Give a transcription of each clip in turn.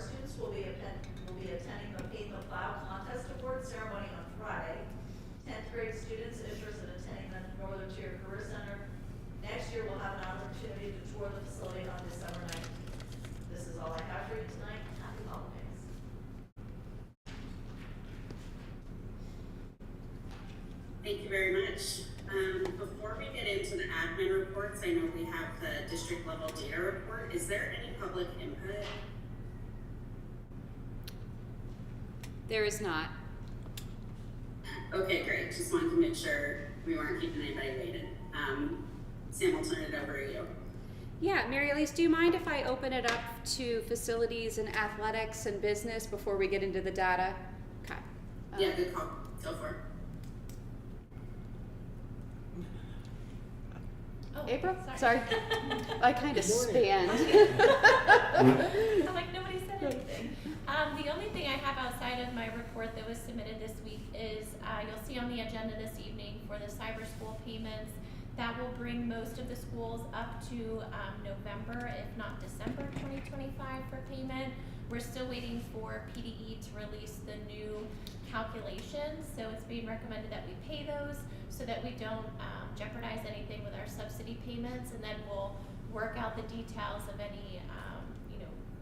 students will be attending the Paint the Plow Contest Award ceremony on Friday. 10th grade students interested in attending the Northern Tier Career Center next year will have an opportunity to tour the facility on December 9th. This is all I have for you tonight. Happy holidays. Thank you very much. Before we get into the admin reports, I know we have the district level data report. Is there any public input? There is not. Okay, great. Just wanted to make sure we weren't keeping anybody waiting. Sam, I'll turn it over to you. Yeah, Mary Elise, do you mind if I open it up to facilities and athletics and business before we get into the data? Okay. Yeah, good call. Go for it. Oh, April? Sorry. I kind of spanned. I'm like, nobody said anything. The only thing I have outside of my report that was submitted this week is you'll see on the agenda this evening for the cyber school payments. That will bring most of the schools up to November, if not December 2025 for payment. We're still waiting for PDE to release the new calculations, so it's being recommended that we pay those so that we don't jeopardize anything with our subsidy payments, and then we'll work out the details of any,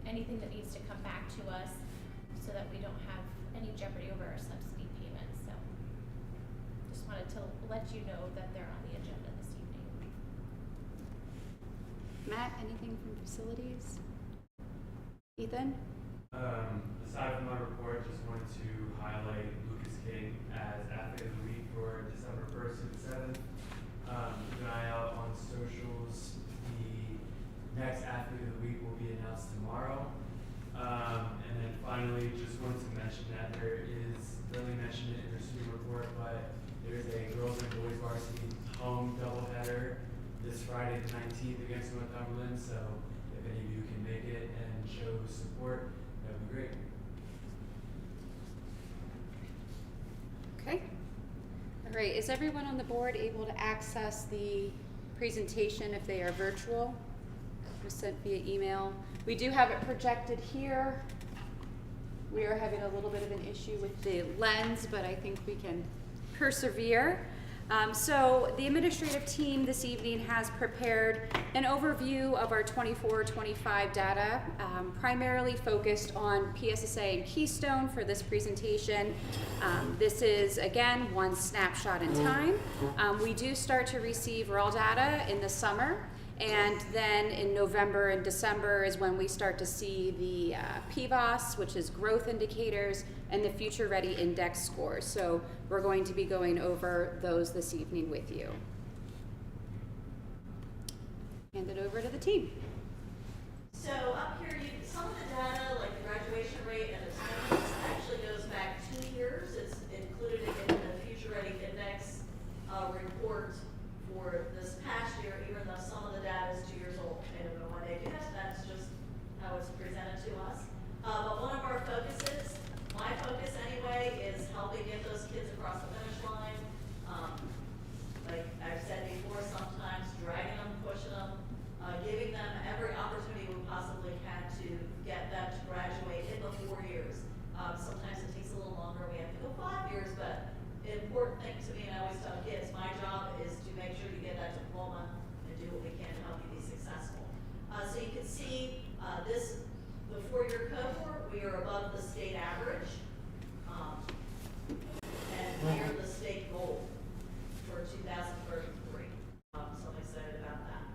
anything that needs to come back to us so that we don't have any jeopardy over our subsidy payments. So just wanted to let you know that they're on the agenda this evening. Matt, anything from facilities? Ethan? Aside from my report, just wanted to highlight Lucas King as Athlete of the Week for December 1st through the 7th. Keep an eye out on socials. The next Athlete of the Week will be announced tomorrow. And then finally, just wanted to mention that there is, Lily mentioned it in her student report, but there's a girls and boys varsity home doubleheader this Friday the 19th against Northumberland. So if any of you can make it and show support, that would be great. Okay. All right, is everyone on the board able to access the presentation if they are virtual? It was sent via email. We do have it projected here. We are having a little bit of an issue with the lens, but I think we can persevere. So the administrative team this evening has prepared an overview of our 24-25 data, primarily focused on PSSA and Keystone for this presentation. This is, again, one snapshot in time. We do start to receive raw data in the summer, and then in November and December is when we start to see the PVOS, which is growth indicators, and the Future Ready Index scores. So we're going to be going over those this evening with you. Hand it over to the team. So up here, some of the data, like the graduation rate and attendance, actually goes back 2 years. It's included in the Future Ready Index report for this past year, even though some of the data is 2 years old. I don't know why they do that. That's just how it's presented to us. But one of our focuses, my focus anyway, is helping get those kids across the finish line. Like I've said before, sometimes dragging them, pushing them, giving them every opportunity we possibly can to get them to graduate in the 4 years. Sometimes it takes a little longer. We have to go 5 years, but the important thing to me, and I always tell kids, my job is to make sure you get that diploma and do what we can to help you be successful. So you can see the 4-year cohort, we are above the state average, and near the state goal for 2033. So I'm excited about that.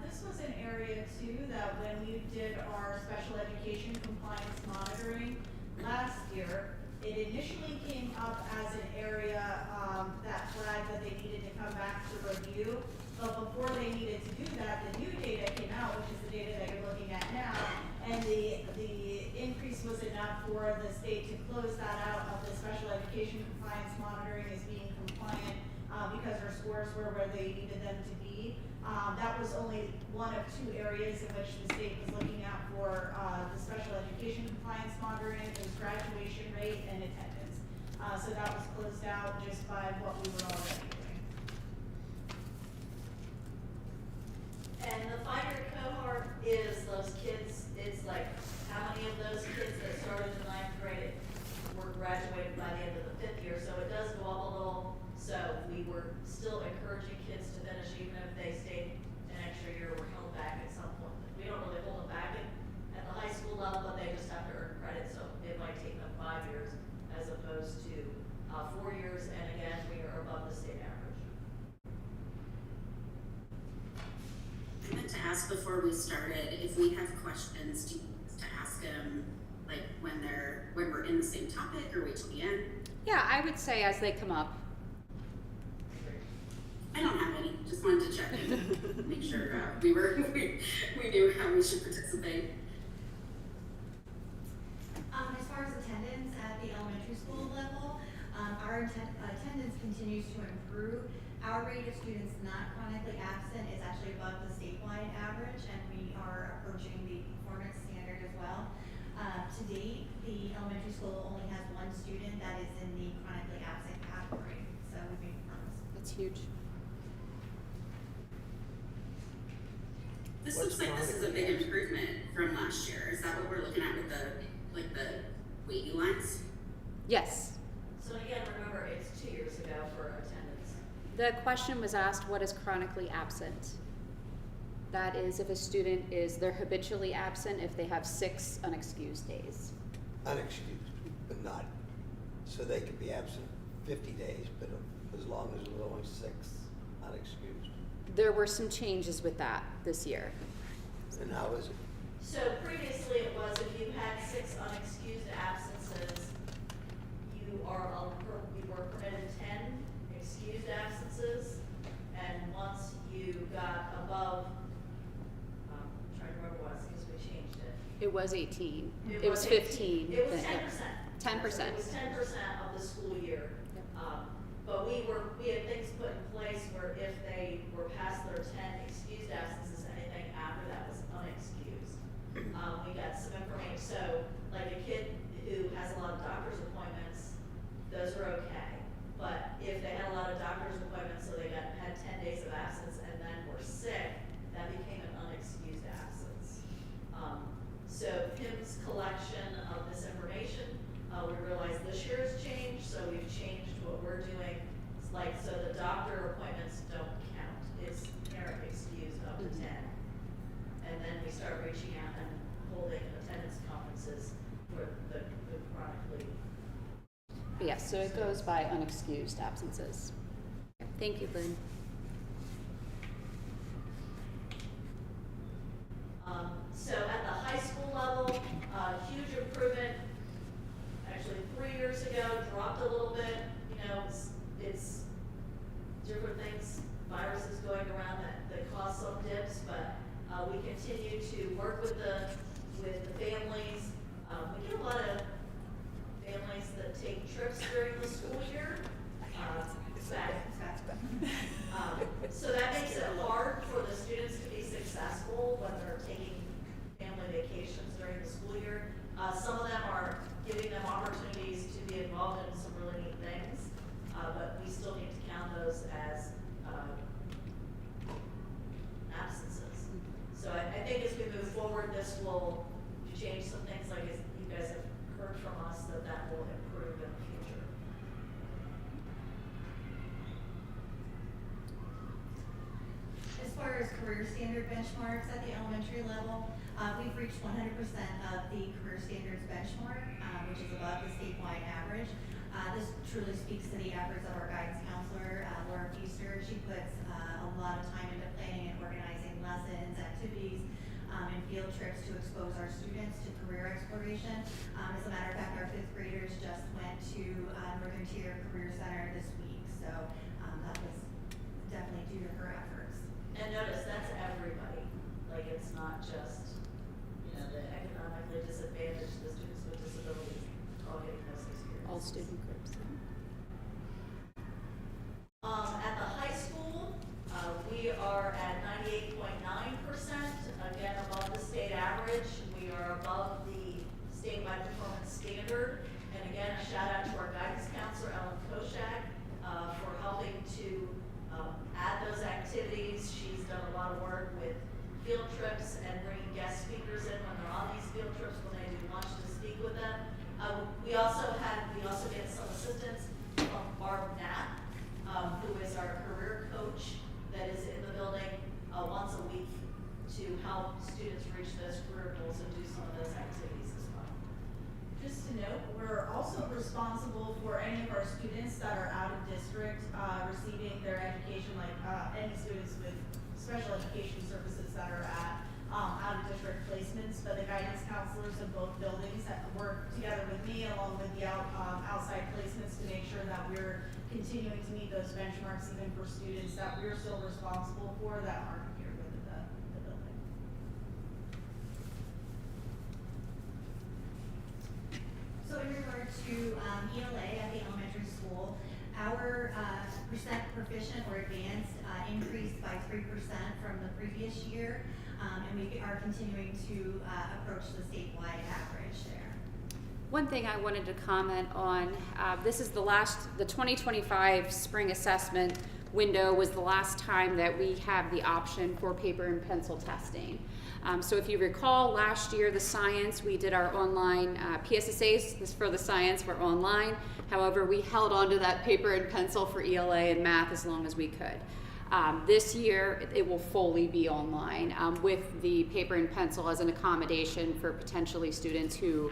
This was an area too that when we did our special education compliance monitoring last year, it initially came up as an area that flagged that they needed to come back to review. But before they needed to do that, the new data came out, which is the data that you're looking at now, and the increase was enough for the state to close that out of the special education compliance monitoring as being compliant because our scores were where they needed them to be. That was only one of 2 areas in which the state was looking at for the special education compliance monitoring. It was graduation rate and attendance. So that was closed out just by what we were already doing. And the 5-year cohort is those kids, it's like how many of those at some point. We don't really hold them back at the high school level, but they just have to earn credit, so it might take them 5 years as opposed to 4 years, and again, we are above the state average. I meant to ask before we started, if we have questions, do you want us to ask them, like, when we're in the same topic, or wait till the end? Yeah, I would say as they come up. I don't have any, just wanted to check in, make sure we knew how we should participate. As far as attendance at the elementary school level, our attendance continues to improve. Our rate of students not chronically absent is actually above the statewide average, and we are approaching the performance standard as well. To date, the elementary school only has 1 student that is in the chronically absent category, so we've made progress. That's huge. This What's looks like this is a big improvement from last year. Is that what we're looking at with the wavy lines? Yes. So again, remember, it's 2 years ago for attendance. The question was asked, what is chronically absent? That is if a student they're habitually absent if they have 6 unexcused days. Unexcused, but not, so they could be absent 50 days, but as long as it was only 6 unexcused. There were some changes with that this year. And how is it? So previously it was if you had 6 unexcused absences, you were permitted 10 excused absences, and once you got above, I'm trying to remember what it was, because we changed it. It was 18. It was 15. It was then- 10%. 10%. It was 10% of the school year. Yep. But we had things put in place where if they were past their 10 excused absences, anything after that was unexcused. We got some information, so like a kid who has a lot of doctor's appointments, those are okay. But if they had a lot of doctor's appointments, so they had 10 days of absence and then were sick, that became an unexcused absence. So PIM's collection of this information, we realized this year has changed, so we've changed what we're doing. It's like, so the doctor appointments don't count. It's parent excused up to 10. And then we start reaching out and holding attendance conferences for the chronically. Yes, so it goes by unexcused absences. Thank you, Lynn. So at the high school level, huge improvement. Actually, 3 years ago, dropped a little bit. You know, it's different things, viruses going around that cause some dips, but we continue to work with the families. We get a lot of families that take trips during the school year. So that makes it hard for the students to be successful when they're taking family vacations during the school year. Some of them are giving them opportunities to be involved in some really neat things, but we still need to count those as absences. So I think as we move forward, this will change some things, like as you guys have heard from us, that will improve in the future. As far as career standard benchmarks at the elementary level, we've reached 100% of the career standards benchmark, which is above the statewide average. This truly speaks to the efforts of our guidance counselor, Laura Feaster. She puts a lot of time into planning and organizing lessons, activities, and field trips to expose our students to career exploration. As a matter of fact, our 5th graders just went to Northern Tier Career Center this week, so that was definitely due to her efforts. And notice, that's everybody. Like, it's not just, the economically disadvantaged, the students with disabilities, all getting those experiences. All student groups. At the high school, we are at 98.9%, again above the state average. We are above the statewide performance standard. And again, a shout out to our guidance counselor, Ellen Koshak, for helping to add those activities. She's done a lot of work with field trips and bringing guest speakers in when they're on these field trips, when they do lunch to speak with them. We also get some assistance from Barb Knapp, who is our career coach that is in the building once a week to help career goals and do some of those activities as well. Just to note, we're also responsible for any of our students that are out of district, receiving their education, like, any students with special education services that are at, out of district placements, but the guidance counselors of both buildings that work together with me along with the outside placements to make sure that we're continuing to meet those benchmarks even for students that we're still responsible for that aren't here within the building. So in regard to ELA at the elementary school, our percent proficient or advanced increased by 3% from the previous year, and we are continuing to approach the statewide average there. One thing I wanted to comment on, this is the 2025 spring assessment window was the last time that we have the option for paper and pencil testing. So if you recall, last year the science, we did our online PSSAs for the science were online. However, we held on to that paper and pencil for ELA and math as long as we could. This year, it will fully be online with the paper and pencil as an accommodation for potentially students who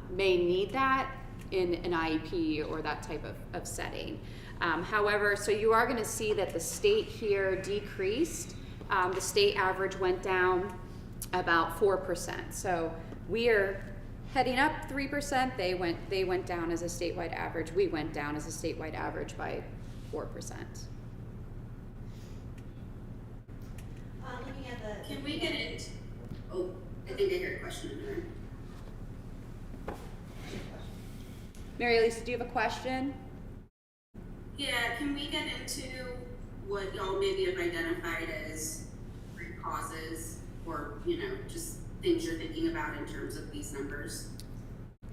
may need that in an IEP or that type of setting. However, so you are going to see that the state here decreased. The state average went down about 4%. So we are heading up 3%. They went down as a statewide average. We went down as a statewide average by 4%. Looking at the. Can we get into, oh, I think I heard a question in there. Mary Elisa, do you have a question? Yeah, can we get into what y'all maybe have identified as root causes or, just things you're thinking about in terms of these numbers?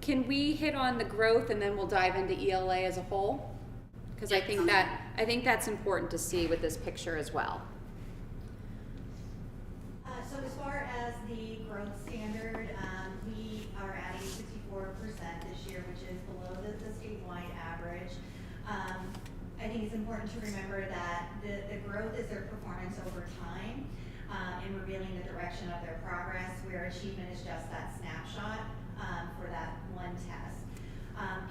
Can we hit on the growth and then we'll dive into ELA as a whole? Because I think that's important to see with this picture as well. So as far as the growth standard, we are at 64% this year, which is below the statewide average. I think it's important to remember that the growth is their performance over time and revealing the direction of their progress, where achievement is just that snapshot for that one test.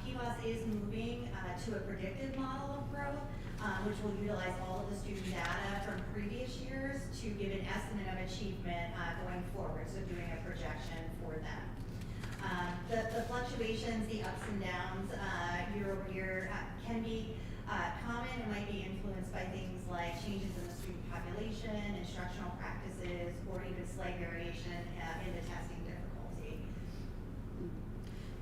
PWAS is moving to a predictive model of growth, which will utilize all of the student data from previous years to give an estimate of achievement going forward, so doing a projection for them. The fluctuations, the ups and downs year over year can be common and might be influenced by things like changes in the student population, instructional practices, or even slight variation in the testing difficulty.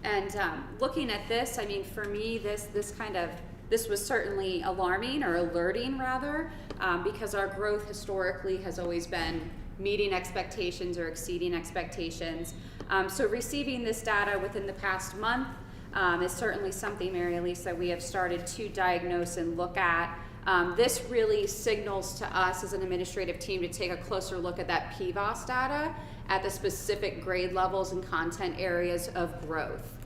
And looking at this, I mean, for me, this was certainly alarming or alerting rather, because our growth historically has always been meeting expectations or exceeding expectations. So receiving this data within the past month is certainly something, Mary Elisa, we have started to diagnose and look at. This really signals to us as an administrative team to take a closer look at that PVOS data at the specific grade levels and content areas of growth.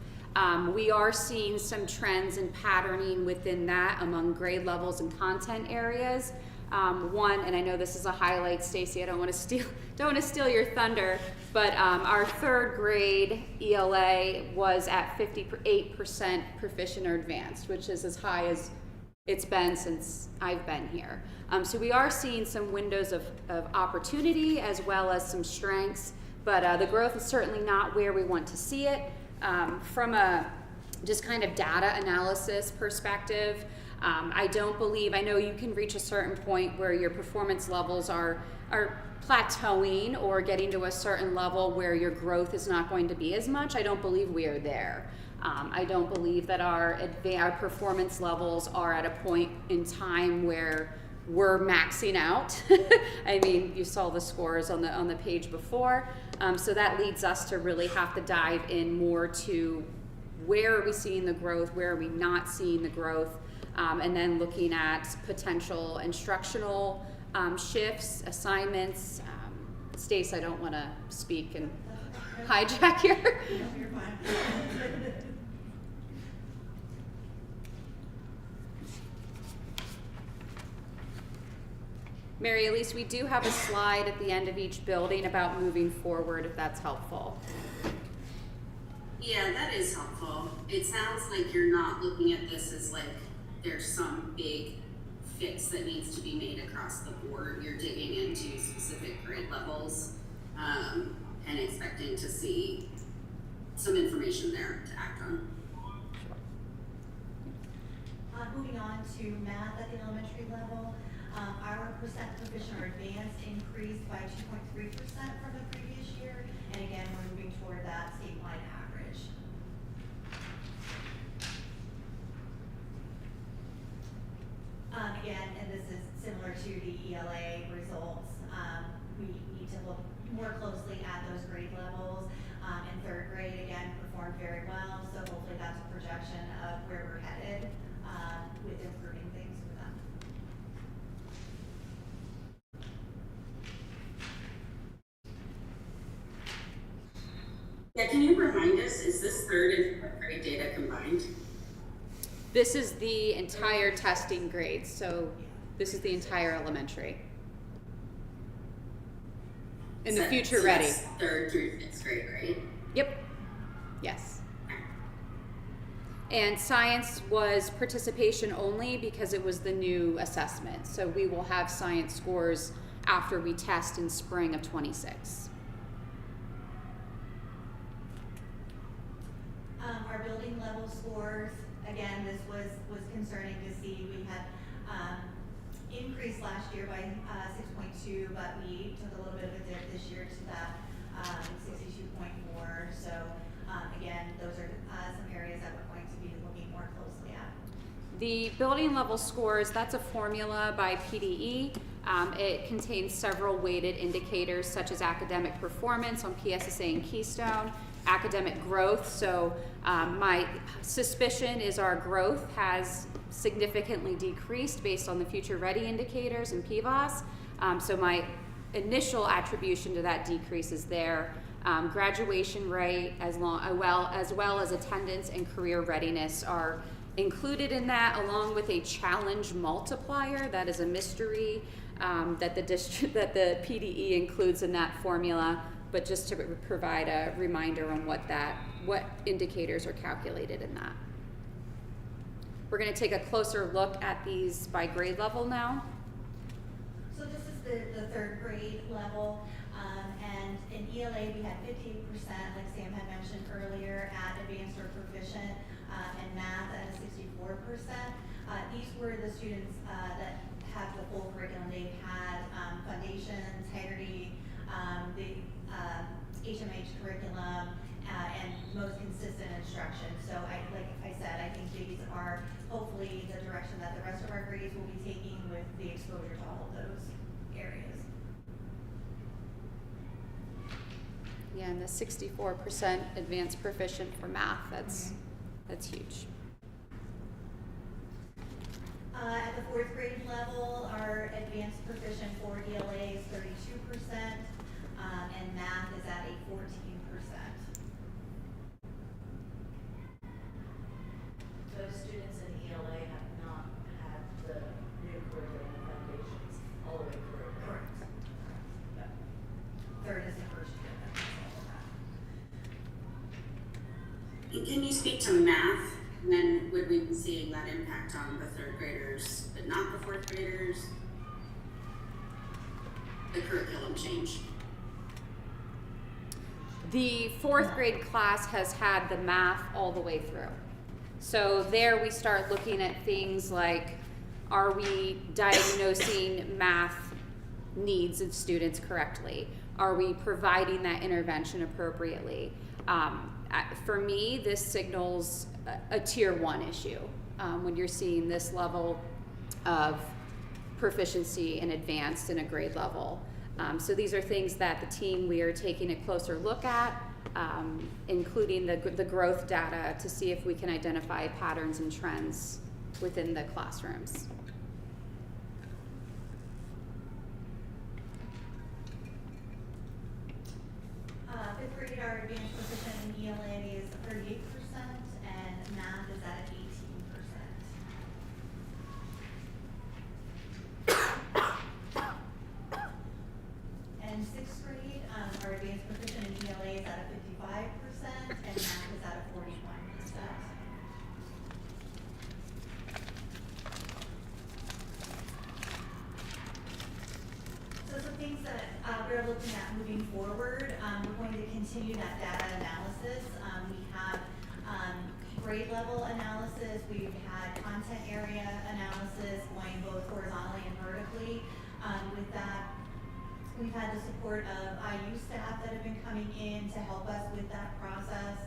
We are seeing some trends and patterning within that among grade levels and content areas. One, and I know this is a highlight, Stacy, I don't want to steal your thunder, but our third grade ELA was at 58% proficient or advanced, which is as high as it's been since I've been here. So we are seeing some windows of opportunity as well as some strengths, but the growth is certainly not where we want to see it. From a just kind of data analysis perspective, I know you can reach a certain point where your performance levels are plateauing or getting to a certain level where your growth is not going to be as much. I don't believe we are there. I don't believe that our performance levels are at a point in time where we're maxing out. I mean, you saw the scores on the page before. So that leads us to really have to dive in more to where are we seeing the growth, where are we not seeing the growth, and then looking at potential instructional shifts, assignments. Stace, I don't want to speak and hijack your. You're fine. Mary Elise, we do have a slide at the end of each building about moving forward, if that's helpful. Yeah, that is helpful. It sounds like you're not looking at this as like there's some big fix that needs to be made across the board. You're digging into specific grade levels and expecting to see some information there to act on. Moving on to math at the elementary level, our percent proficient or advanced increased by 2.3% from the previous year, and again, we're moving toward that statewide average. Again, and this is similar to the ELA results, we need to look more closely at those grade levels. In third grade, again, performed very well, so hopefully that's a projection of where we're headed with improving things for them. Yeah, can you remind us, is this third and fourth grade data combined? This is the entire testing grades, so this is the entire elementary. In the future ready. That's third through sixth grade, right? Yep. Yes. And science was participation only because it was the new assessment. So we will have science scores after we test in spring of 26. Our building level scores, again, this was concerning to see. We had increased last year by 6.2, but we took a little bit of a dip this year to that 62.4. So again, those are some areas that we're going to be looking more closely at. The building level scores, that's a formula by PDE. It contains several weighted indicators such as academic performance on PSSA and Keystone, academic growth. So my suspicion is our growth has significantly decreased based on the future ready indicators and PVOS. So my initial attribution to that decrease is there. Graduation rate as well as attendance and career readiness are included in that, along with a challenge multiplier. That is a mystery that the PDE includes in that formula, but just to provide a reminder on what indicators are calculated in that. We're going to take a closer look at these by grade level now. So this is the third grade level, and in ELA we had 58%, like Sam had mentioned earlier, at advanced or proficient, and math at 64%. These were the students that have the full curriculum. They've had foundation, integrity, the HMH curriculum, and most consistent instruction. So like I said, I think these are hopefully the direction that the rest of our grades will be taking with the exposure to all of those areas. Yeah, and the 64% advanced proficient for math, that's huge. At the fourth grade level, our advanced proficient for ELA is 32%, and math is at a 14%. Those students in ELA have not had the new curriculum and foundations all the way through. Correct. Third is the first year. That's all of that. And can you speak to math? And then would we be seeing that impact on the third graders, but not the fourth graders? The curriculum change. The fourth grade class has had the math all the way through. So there we start looking at things like, are we diagnosing math needs of students correctly? Are we providing that intervention appropriately? For me, this signals a tier 1 issue when you're seeing this level of proficiency in advanced in a grade level. So these are things that the team, we are taking a closer look at, including the growth data to see if we can identify patterns and trends within the classrooms. Fifth grade, our advanced proficient in ELA is 38%, and math is at 18%. forward, we're going to continue that data analysis. We have grade level analysis, we've had content area analysis going both horizontally and vertically. With that, we've had the support of IU staff that have been coming in to help us with that process.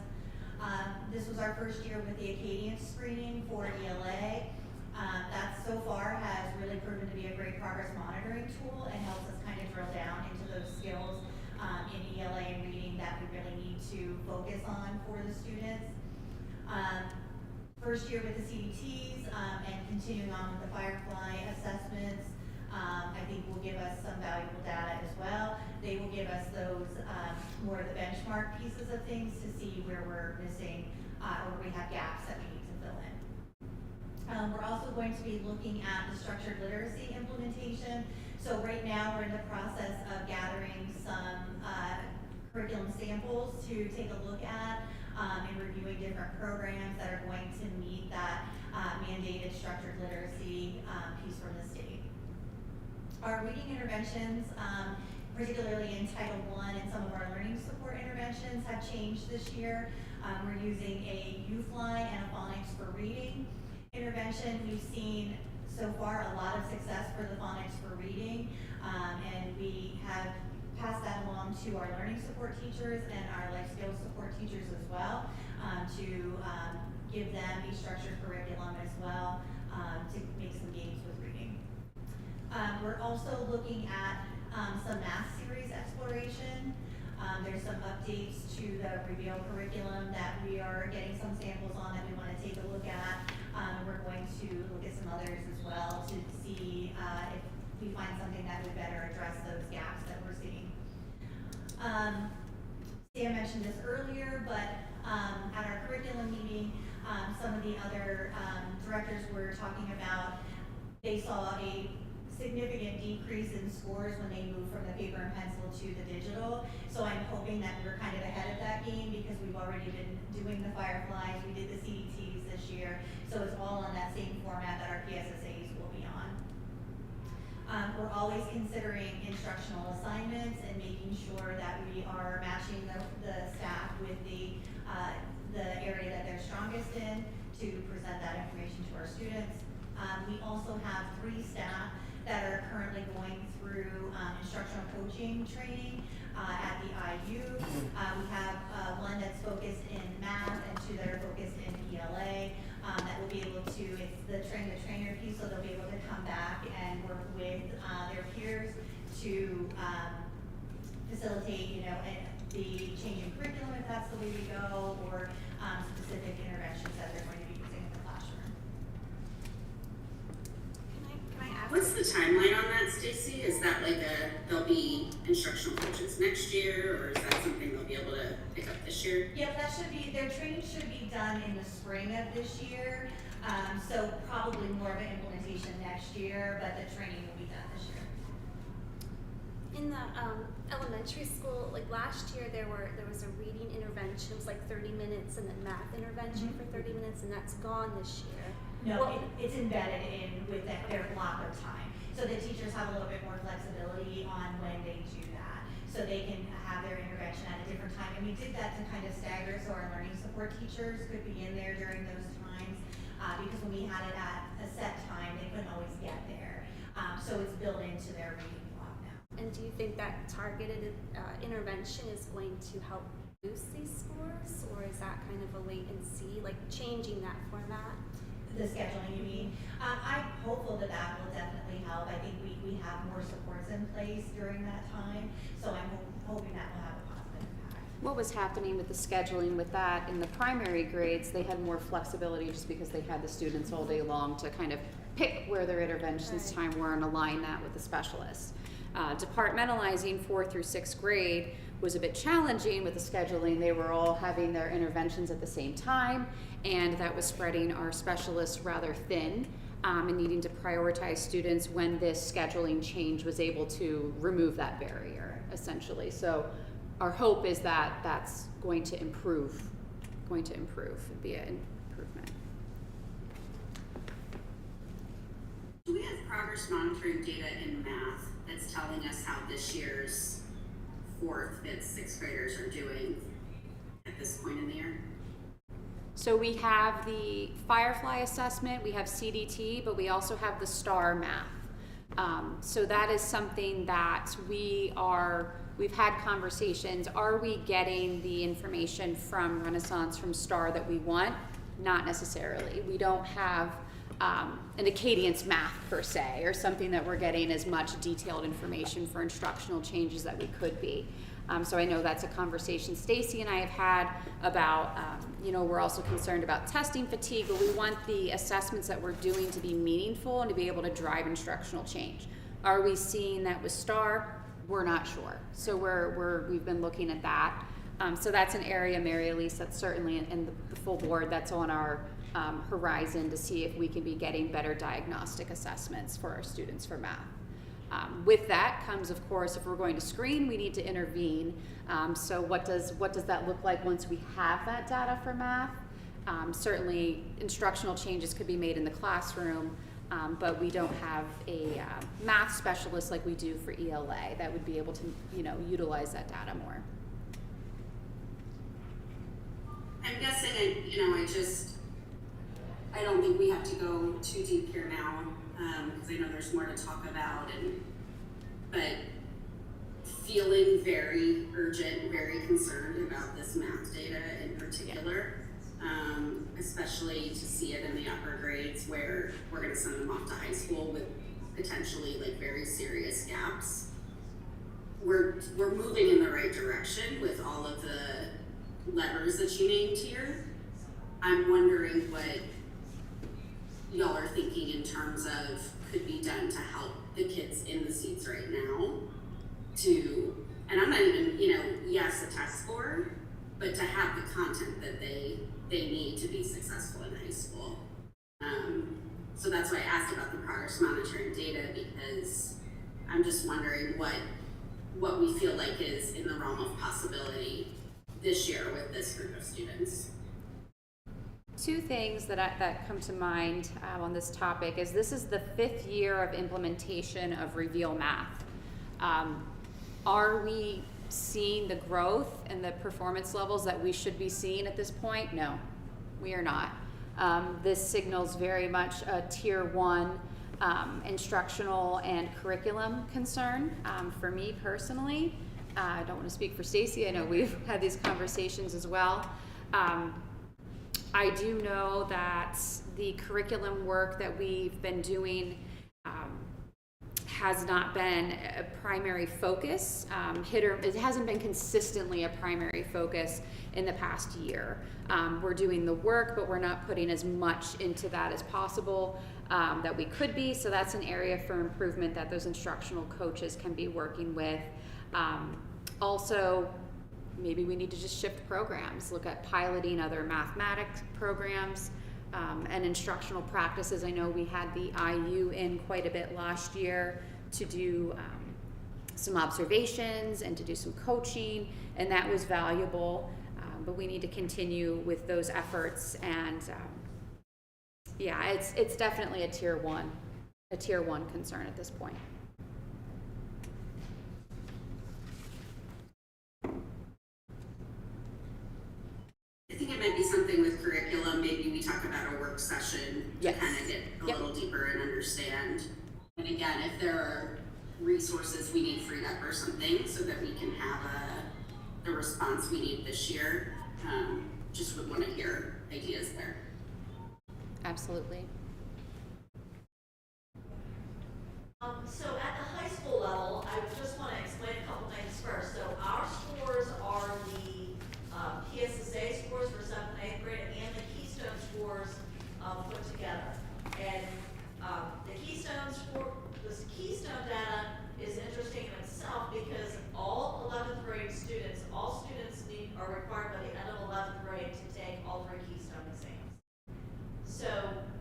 This was our first year with the Acadian screening for ELA. That so far has really proven to be a great progress monitoring tool and helps us kind of drill down into those skills in ELA and reading that we really need to focus on for the students. First year with the CDTs and continuing on with the Firefly assessments, I think will give us some valuable data as well. They will give us those more of the benchmark pieces of things to see where we're missing or we have gaps that we need to fill in. We're also going to be looking at the structured literacy implementation. So right now we're in the process of gathering some curriculum samples to take a look at and reviewing different programs that are going to meet that mandated structured literacy piece from the state. Our reading interventions, particularly in Title I and some of our learning support interventions have changed this year. We're using a U-Fly and a phonics for reading intervention. We've seen so far a lot of success for the phonics for reading, and we have passed that along to our learning support teachers and our life skills support teachers as well, to give them a structured curriculum as well, to make some games with reading. We're also looking at some math series exploration. There's some updates to the Reveal curriculum that we are getting some samples on that we want to take a look at. We're going to look at some others as well to see if we find something that would better address those gaps that we're seeing. Sam mentioned this earlier, but at our curriculum meeting, some of the other directors were talking about they saw a significant decrease in scores when they moved from the paper and pencil to the digital. So I'm hoping that we're kind of ahead of that game because we've already been doing the Fireflies, we did the CDTs this year, so it's all on that same format that our PSSAs will be on. We're always considering instructional assignments and making sure that we are matching the staff with the area that they're strongest in to present that information to our students. We also have 3 staff that are currently going through instructional coaching training at the IU. We have one that's focused in math and 2 that are focused in ELA that will be able to, it's the train-the-trainer piece, so they'll be able to come back and work with their peers to facilitate, the changing curriculum if that's the way we go, or specific interventions that they're going to be using in the classroom. Can I ask? What's the timeline on that, Stacy? Is that like there'll be instructional coaches next year, or is that something they'll be able to pick up this year? Yep, that should be, their training should be done in the spring of this year. So probably more of an implementation next year, but the training will be done this year. In the elementary school, like last year, there was a reading intervention, it was like 30 minutes, and then math intervention for 30 minutes, and that's gone this year. No, it's embedded in with their block of time. So the teachers have a little bit more flexibility on when they do that. So they can have their intervention at a different time. And we did that to kind of stagger so our learning support teachers could be in there during those times. Because when we had it at a set time, they couldn't always get there. So it's built into their reading block now. And do you think that targeted intervention is going to help boost these scores, or is that kind of a wait and see, like changing that format? The scheduling, you mean? I'm hopeful that that will definitely help. I think we have more supports in place during that time, so I'm hoping that will have a positive impact. What was happening with the scheduling with that in the primary grades? They had more flexibility just because they had the students all day long to kind of pick where their interventions time were and align that with the specialists. Departmentalizing 4th through 6th grade was a bit challenging with the scheduling. They were all having their interventions at the same time, and that was spreading our specialists rather thin, and needing to prioritize students when this scheduling change was able to remove that barrier, essentially. So our hope is that that's going to improve, be an improvement. Do we have progress monitoring data in math that's telling us how this year's 4th, 5th, 6th graders are doing at this point in the year? So we have the Firefly assessment, we have CDT, but we also have the STAR math. So that is something that we've had conversations. Are we getting the information from Renaissance, from STAR that we want? Not necessarily. We don't have an Acadience math per se, or something that we're getting as much detailed information for instructional changes that we could be. So I know that's a conversation Stacy and I have had about, we're also concerned about testing fatigue, but we want the assessments that we're doing to be meaningful and to be able to drive instructional change. Are we seeing that with STAR? We're not sure. So we've been looking at that. So that's an area, Mary Elise, that's certainly in the full board, that's on our horizon to see if we can be getting better diagnostic assessments for our students for math. With that comes, of course, if we're going to screen, we need to intervene. So what does that look like once we have that data for math? Certainly instructional changes could be made in the classroom, but we don't have a math specialist like we do for ELA that would be able to, utilize that data more. I'm guessing, I don't think we have to go too deep here now, because I know there's more to talk about, but feeling very urgent, very concerned about this math data in particular, especially to see it in the upper grades where we're going to send them off to high school with potentially very serious gaps. We're moving in the right direction with all of the levers that you named here. I'm wondering what y'all are thinking in terms of could be done to help the kids in the seats right now and I'm not even, yes, a test score, but to have the content that they need to be successful in high school. So that's why I asked about the progress monitoring data, because I'm just wondering what we feel like is in the realm of possibility this year with this group of students. Two things that come to mind on this topic is this is the 5th year of implementation of Reveal Math. Are we seeing the growth and the performance levels that we should be seeing at this point? No, we are not. This signals very much a Tier 1 instructional and curriculum concern. For me personally, I don't want to speak for Stacy. I know we've had these conversations as well. I do know that the curriculum work that we've been doing has not been a primary focus. It hasn't been consistently a primary focus in the past year. We're doing the work, but we're not putting as much into that as possible that we could be. So that's an area for improvement that those instructional coaches can be working with. Also, maybe we need to just shift programs, look at piloting other mathematics programs and instructional practices. I know we had the IU in quite a bit last year to do some observations and to do some coaching, and that was valuable, but we need to continue with those efforts. And yeah, it's definitely a tier one concern at this point. I think it might be something with curriculum. Maybe we talk about a work session to kind of get a little deeper and understand. And again, if there are resources we need freed up or something so that we can have the response we need this year, just would want to hear ideas there. Absolutely. So at the high school level, I just want to explain a couple things first. So our scores are the PSSA scores for 7th and 8th grade and the Keystone scores put together. And the Keystone data is interesting in itself because all 11th grade students, are required by the end of 11th grade to take all 3 Keystone exams. So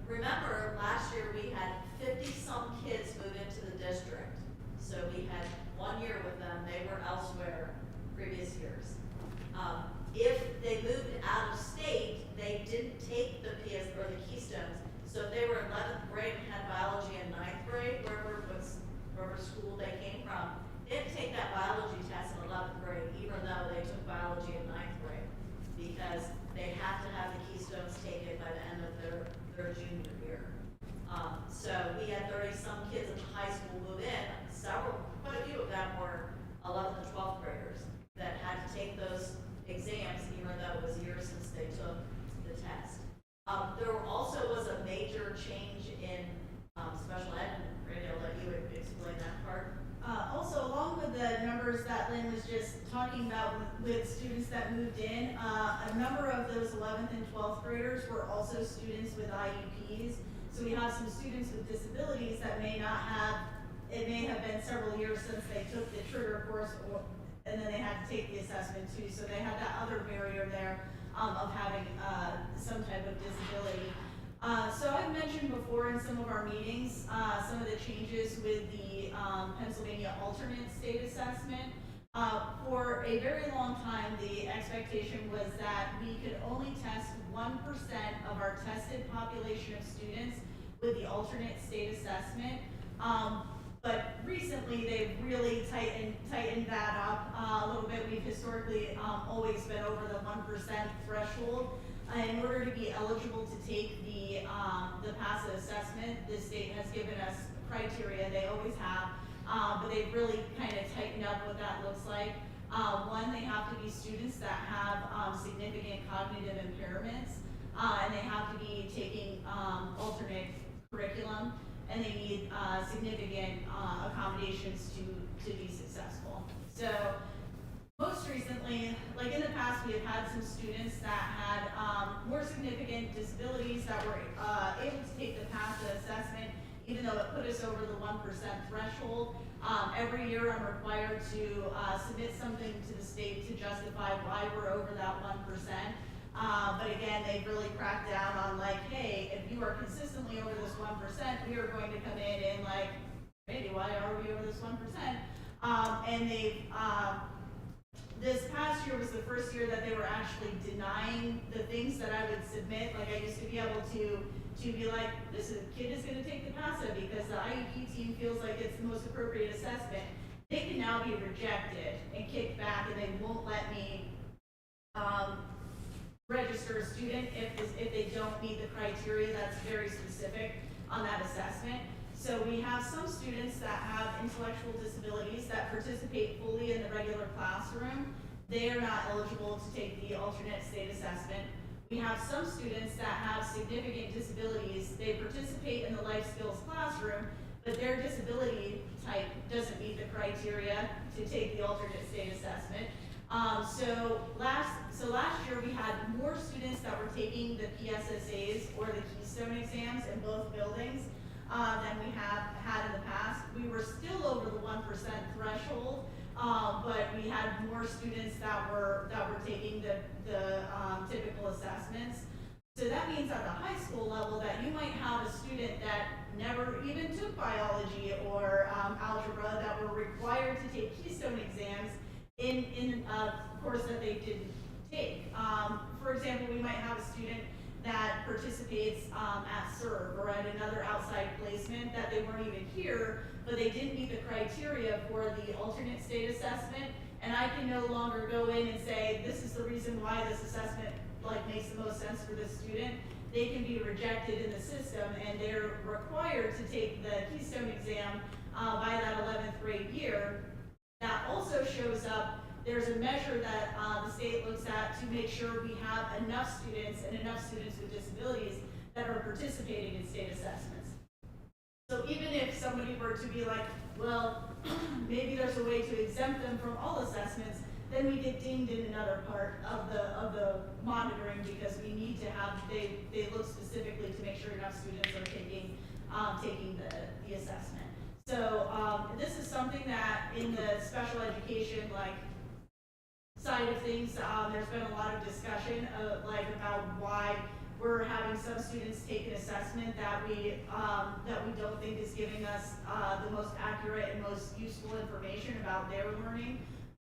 remember, last year we had 50-some kids move into the district. So we had 1 year with them. They were elsewhere previous years. If they moved out of state, they didn't take the PS or the Keystones. So if they were in 11th grade and had biology in 9th grade, wherever school they came from, didn't take that biology test in 11th grade, even though they took biology in 9th grade, because they have to have the keystones taken by the end of their junior year. So we had 30-some kids in high school move in. Quite a few of them were 11th and 12th graders that had to take those exams, even though it was years since they took the test. There also was a major change in special ed, and Randy, I'll let you explain that part. Also, along with the numbers that Lynn was just talking about with students that moved in, a number of those 11th and 12th graders were also students with IEPs. So we have some students with disabilities that may not have, it may have been several years since they took the trigger course, and then they had to take the assessment too. So they had that other barrier there of having some type of disability. So I've mentioned before in some of our meetings, some of the changes with the Pennsylvania alternate state assessment. For a very long time, the expectation was that we could only test 1% of our tested population of students with the alternate state assessment. But recently, they've really tightened that up a little bit. We've historically always been over the 1% threshold. In order to be eligible to take the passive assessment, the state has given us criteria. They always have, but they've really kind of tightened up what that looks like. One, they have to be students that have significant cognitive impairments, and they have to be taking alternate curriculum, and they need significant accommodations to be successful. So most recently, like in the past, we have had some students that had more significant disabilities that were able to take the passive assessment, even though it put us over the 1% threshold. Every year I'm required to submit something to the state to justify why we're over that 1%. But again, they've really cracked down on like, hey, if you are consistently over this 1%, we are going to come in and like, Randy, why are we over this 1%? And they've, this past year was the first year that they were actually denying the things that I would submit. Like I used to be able to be like, this kid is going to take the passive because the IEP team feels like it's the most appropriate assessment. They can now be rejected and kicked back, and they won't let me register a student if they don't meet the criteria that's very specific on that assessment. So we have some students that have intellectual disabilities that participate fully in the regular classroom. They are not eligible to take the alternate state assessment. We have some students that have significant disabilities. They participate in the life skills classroom, but their disability type doesn't meet the criteria to take the alternate state assessment. So last year we had more students that were taking the PSSAs or the Keystone exams in both buildings than we have had in the past. We were still over the 1% threshold, but we had more students that were taking the typical assessments. So that means at the high school level that you might have a student that never even took biology or algebra that were required to take Keystone exams in a course that they didn't take. For example, we might have a student that participates at SERV or at another outside placement that they weren't even here, but they didn't meet the criteria for the alternate state assessment, and I can no longer go in and say, this is the reason why this assessment makes the most sense for this student. They can be rejected in the system, and they're required to take the Keystone exam by that 11th grade year. That also shows up, there's a measure that the state looks at to make sure we have enough students and enough students with disabilities that are participating in state assessments. So even if somebody were to be like, well, maybe there's a way to exempt them from all assessments, then we get dinged in another part of the monitoring because we need to have, they look specifically to make sure enough students are taking the assessment. So this is something that in the special education side of things, there's been a lot of discussion about why we're having some students take an assessment that we don't think is giving us the most accurate and most useful information about their learning.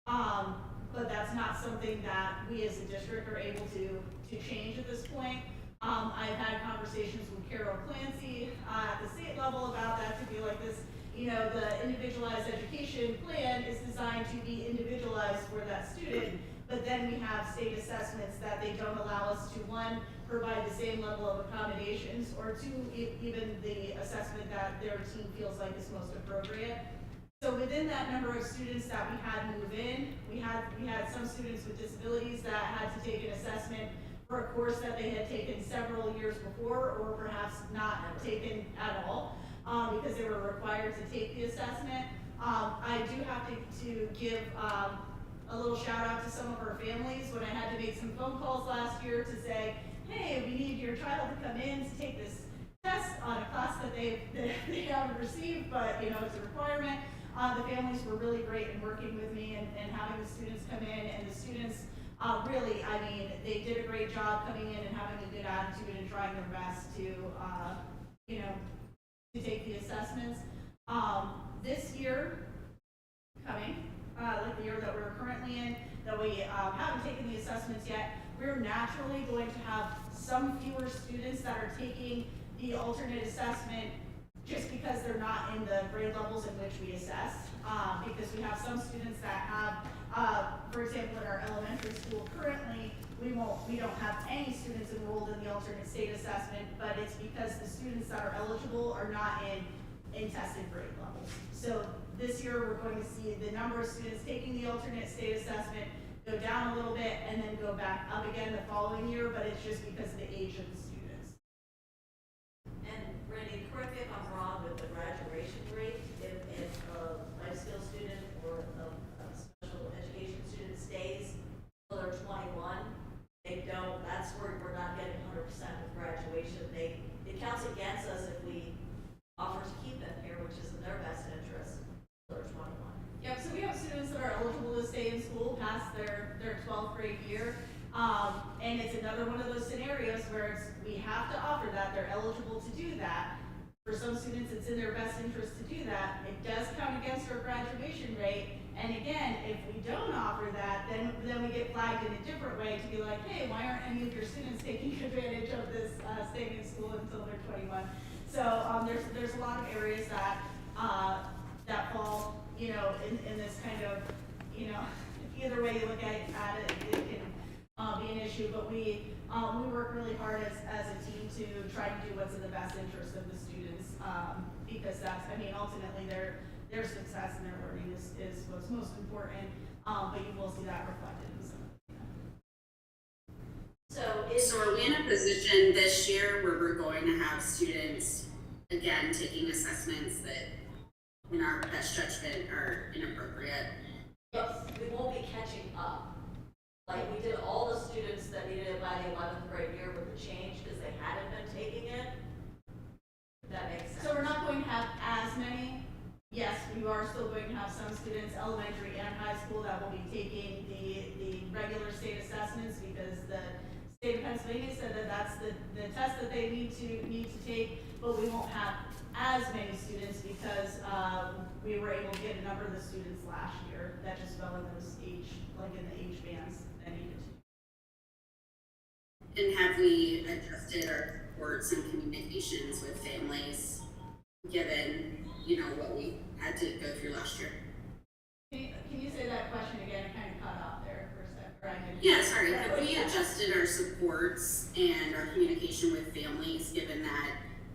But that's not something that we as a district are able to change at this point. I've had conversations with Carol Clancy at the state level about that, to be like, this you know, the individualized education plan is designed to be individualized for that student, but then we have state assessments that they don't allow us to, one, provide the same level of accommodations, or two, even the assessment that their team feels like is most appropriate. So within that number of students that we had move in, we had some students with disabilities that had to take an assessment for a course that they had taken several years before, or perhaps not taken at all, because they were required to take the assessment. I do have to give a little shout out to some of our families when I had to make some phone calls last year to say, hey, we need your child to come in to take this test on a class that they haven't received, but you know, it's a requirement. The families were really great in working with me and having the students come in, and the students really, I mean, they did a great job coming in and having a good attitude and trying their best to, you know, to take the assessments. This year coming, like the year that we're currently in, that we haven't taken the assessments yet, we're naturally going to have some fewer students that are taking the alternate assessment just because they're not in the grade levels in which we assess. Because we have some students that have, for example, in our elementary school currently, we don't have any students enrolled in the alternate state assessment, but it's because the students that are eligible are not in tested grade levels. So this year we're going to see the number of students taking the alternate state assessment go down a little bit and then go back up again the following year, but it's just because of the age of the students. And Randy, correct me if I'm wrong, with the graduation rate, if a life skills student or a special education student stays till they're 21, that's where we're not getting 100% with graduation. It counts against us if we offer to keep them here, which is in their best interest, till they're 21. Yep, so we have students that are eligible to stay in school past their 12th grade year. And it's another one of those scenarios where we have to offer that, they're eligible to do that. For some students, it's in their best interest to do that. It does count against our graduation rate. And again, if we don't offer that, then we get flagged in a different way to be like, hey, why aren't any of your students taking advantage of this staying in school until they're 21? So there's a lot of areas that that fall, you know, in this kind of, you know, either way you look at it can be an issue. But we work really hard as a team to try to do what's in the best interest of the students, because that's, I mean, ultimately their success and their learning is what's most important. But you will see that reflected in some of the So are we in a position this year where we're going to have students again taking assessments that in our best judgment are inappropriate? Yes, we won't be catching up. Like we did all the students that needed it by the 11th grade year with the change because they hadn't been taking it. If that makes sense. So we're not going to have as many. Yes, we are still going to have some students, elementary and high school, that will be taking the regular state assessments because the state of Pennsylvania said that that's the test that they need to take, but we won't have as many students because we were able to get a number of the students last year that just fell in those age, like in the age bands that needed to. And have we adjusted our reports and communications with families given, you know, what we had to go through last year? Can you say that question again? I kind of cut off there for a second. Yeah, sorry. Have we adjusted our supports and our communication with families given that,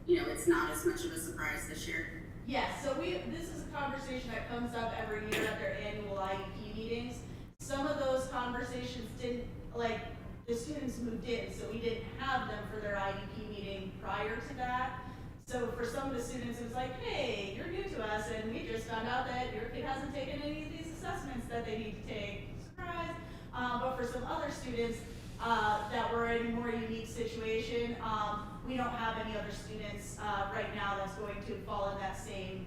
you know, it's not as much of a surprise this year? Yes, so this is a conversation that comes up every year at their annual IEP meetings. Some of those conversations didn't, like, the students moved in, so we didn't have them for their IEP meeting prior to that. So for some of the students, it was like, hey, you're new to us, and we just found out that your kid hasn't taken any of these assessments that they need to take. Surprise! But for some other students that were in a more unique situation, we don't have any other students right now that's going to fall in that same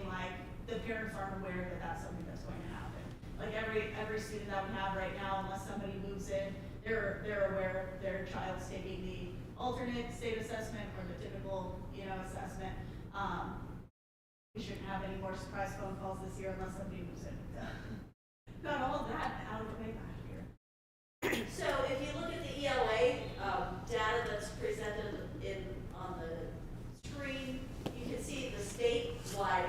like the parents aren't aware that that's something that's going to happen. Like every student that we have right now, unless somebody moves in, they're aware their child's taking the alternate state assessment or the typical, you know, assessment. We shouldn't have any more surprise phone calls this year unless somebody moves in. Got all of that out of the way last year. So if you look at the ELA data that's presented on the screen, you can see the statewide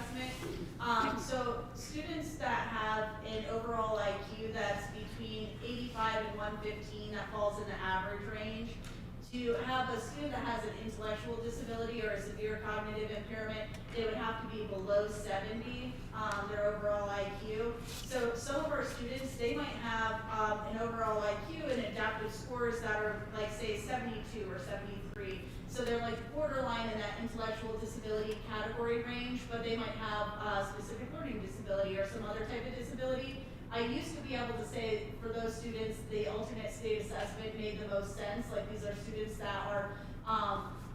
assessment. So students that have an overall IQ that's between 85 and 115, that falls in the average range. To have a student that has an intellectual disability or a severe cognitive impairment, they would have to be below 70, their overall IQ. So some of our students, they might have an overall IQ and adaptive scores that are like say 72 or 73. So they're like borderline in that intellectual disability category range, but they might have a specific learning disability or some other type of disability. I used to be able to say for those students, the alternate state assessment made the most sense. Like these are students that are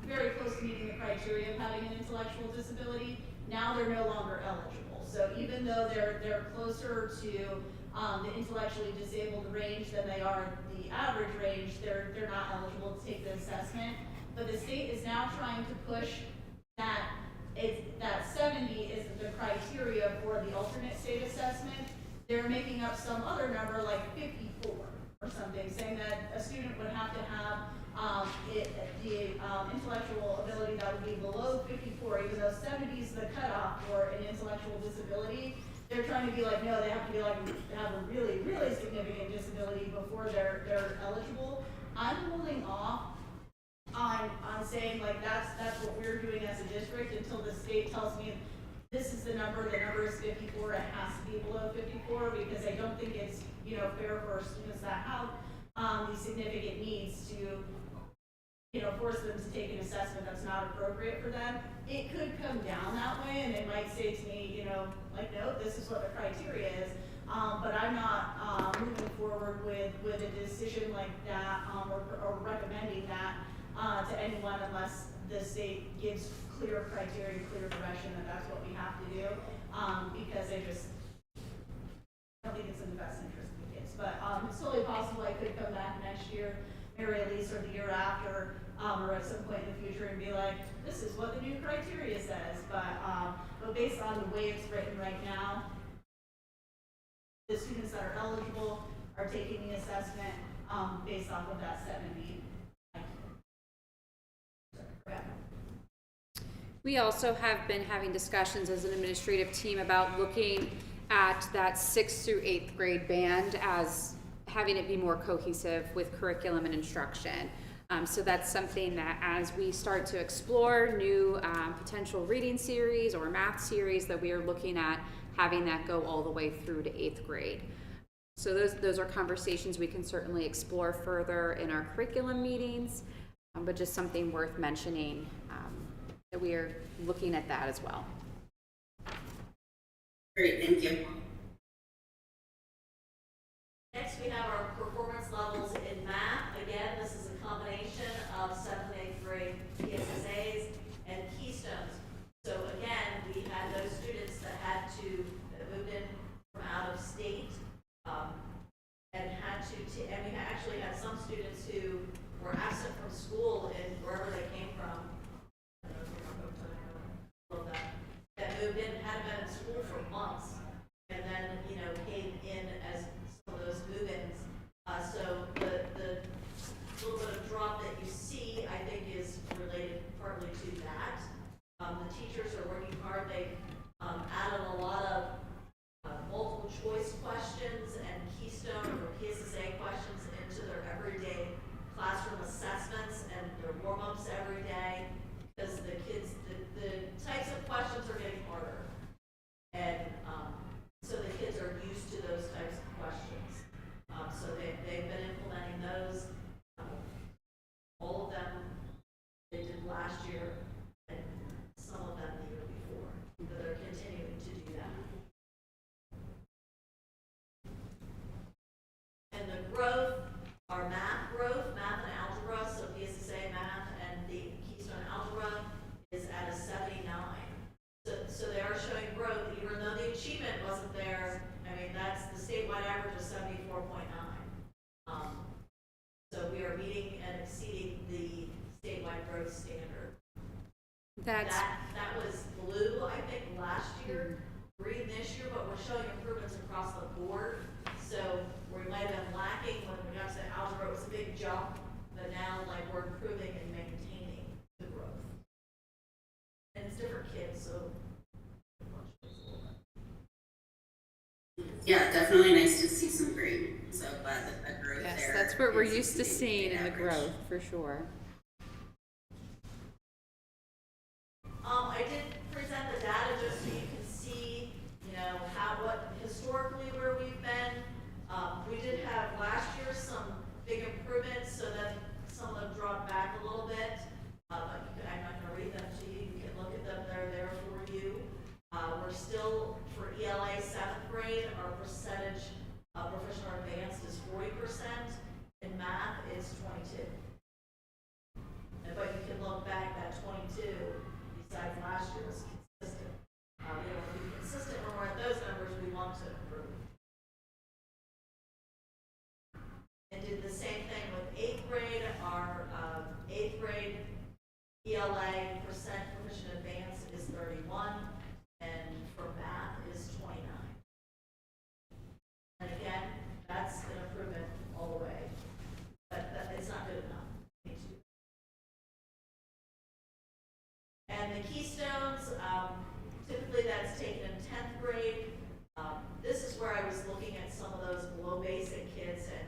very close to meeting the criteria of having an intellectual disability. Now they're no longer eligible. So even though they're closer to the intellectually disabled range than they are the average range, they're not eligible to take the assessment. But the state is now trying to push that 70 is the criteria for the alternate state assessment. They're making up some other number like 54 or something, saying that a student would have to have the intellectual ability that would be below 54, even though 70 is the cutoff for an intellectual disability. They're trying to be like, no, they have to be like, have a really, really significant disability before they're eligible. I'm holding off on saying like that's what we're doing as a district until the state tells me this is the number is 54, it has to be below 54, because I don't think it's, fair for our students that have these significant needs to, force them to take an assessment that's not appropriate for them. It could come down that way, and they might say to me, like, no, this is what the criteria is, but I'm not moving forward with a decision like that or recommending that to anyone unless the state gives clear criteria, clear direction that that's what we have to do, because I don't think it's in the best interest of the kids. But it's totally possible I could come back next year, or at least or the year after, or at some point in the future and be like, this is what the new criteria says. But based on the way it's written right now, the students that are eligible are taking the assessment based off of that 70. We also have been having discussions as an administrative team about looking at that 6th through 8th grade band as having it be more cohesive with curriculum and instruction. So that's something that as we start to explore new potential reading series or math series, that we are looking at having that go all the way through to 8th grade. So those are conversations we can certainly explore further in our curriculum meetings, but just something worth mentioning that we are looking at that as well. Great, thank you. Next, we have our performance levels in math. Again, this is a combination of 7th and 8th grade PSSAs and Keystones. So again, we had those students that moved in from out of state and and we actually had some students who were absent from school in wherever they came from. That moved in, hadn't been in school for months, and then came in as some of those move-ins. So the little bit of drop that you see, I think, is related partly to that. The teachers are working hard. They've added a lot of multiple choice questions and Keystone or PSSA questions into their everyday classroom assessments and their warm-ups every day, because the kids, the types of questions are getting harder. And so the kids are used to those types of questions. So they've been implementing those. All of them they did last year, and some of them the year before. But they're continuing to do that. And the growth, our math growth, math and algebra, so PSSA math and the Keystone Algebra is at a 79. So they are showing growth, even though the achievement wasn't there. I mean, that's the statewide average of 74.9. So we are meeting and exceeding the statewide growth standard. That was blue, I think, last year, green this year, but we're showing improvements across the board. So we might have been lacking when we got to algebra. It was a big jump, but now we're improving and maintaining the growth. And it's different kids, so Yeah, definitely nice to see some green. So glad that the growth Yes, there. that's what we're is used to exceeding seeing in the average. growth, for sure. I did present the data just so you can see, you know, what historically where we've been. We did have last year some big improvements, so then some of them dropped back a little bit. But I'm not gonna read them to you, you can look at them, they're there for you. We're still, for ELA 7th grade, our percentage of professional advanced is 40%, in math is 22. But you can look back, that 22, besides last year, was consistent. We want to be consistent when we're at those numbers, we want to improve. And did the same thing with 8th grade. Our 8th grade ELA percent proficient advanced is 31, and for math is 29. And again, that's an improvement all the way, but it's not good enough. We need to do that. And the keystones, typically that's taken in 10th grade. This is where I was looking at some of those below basic kids, and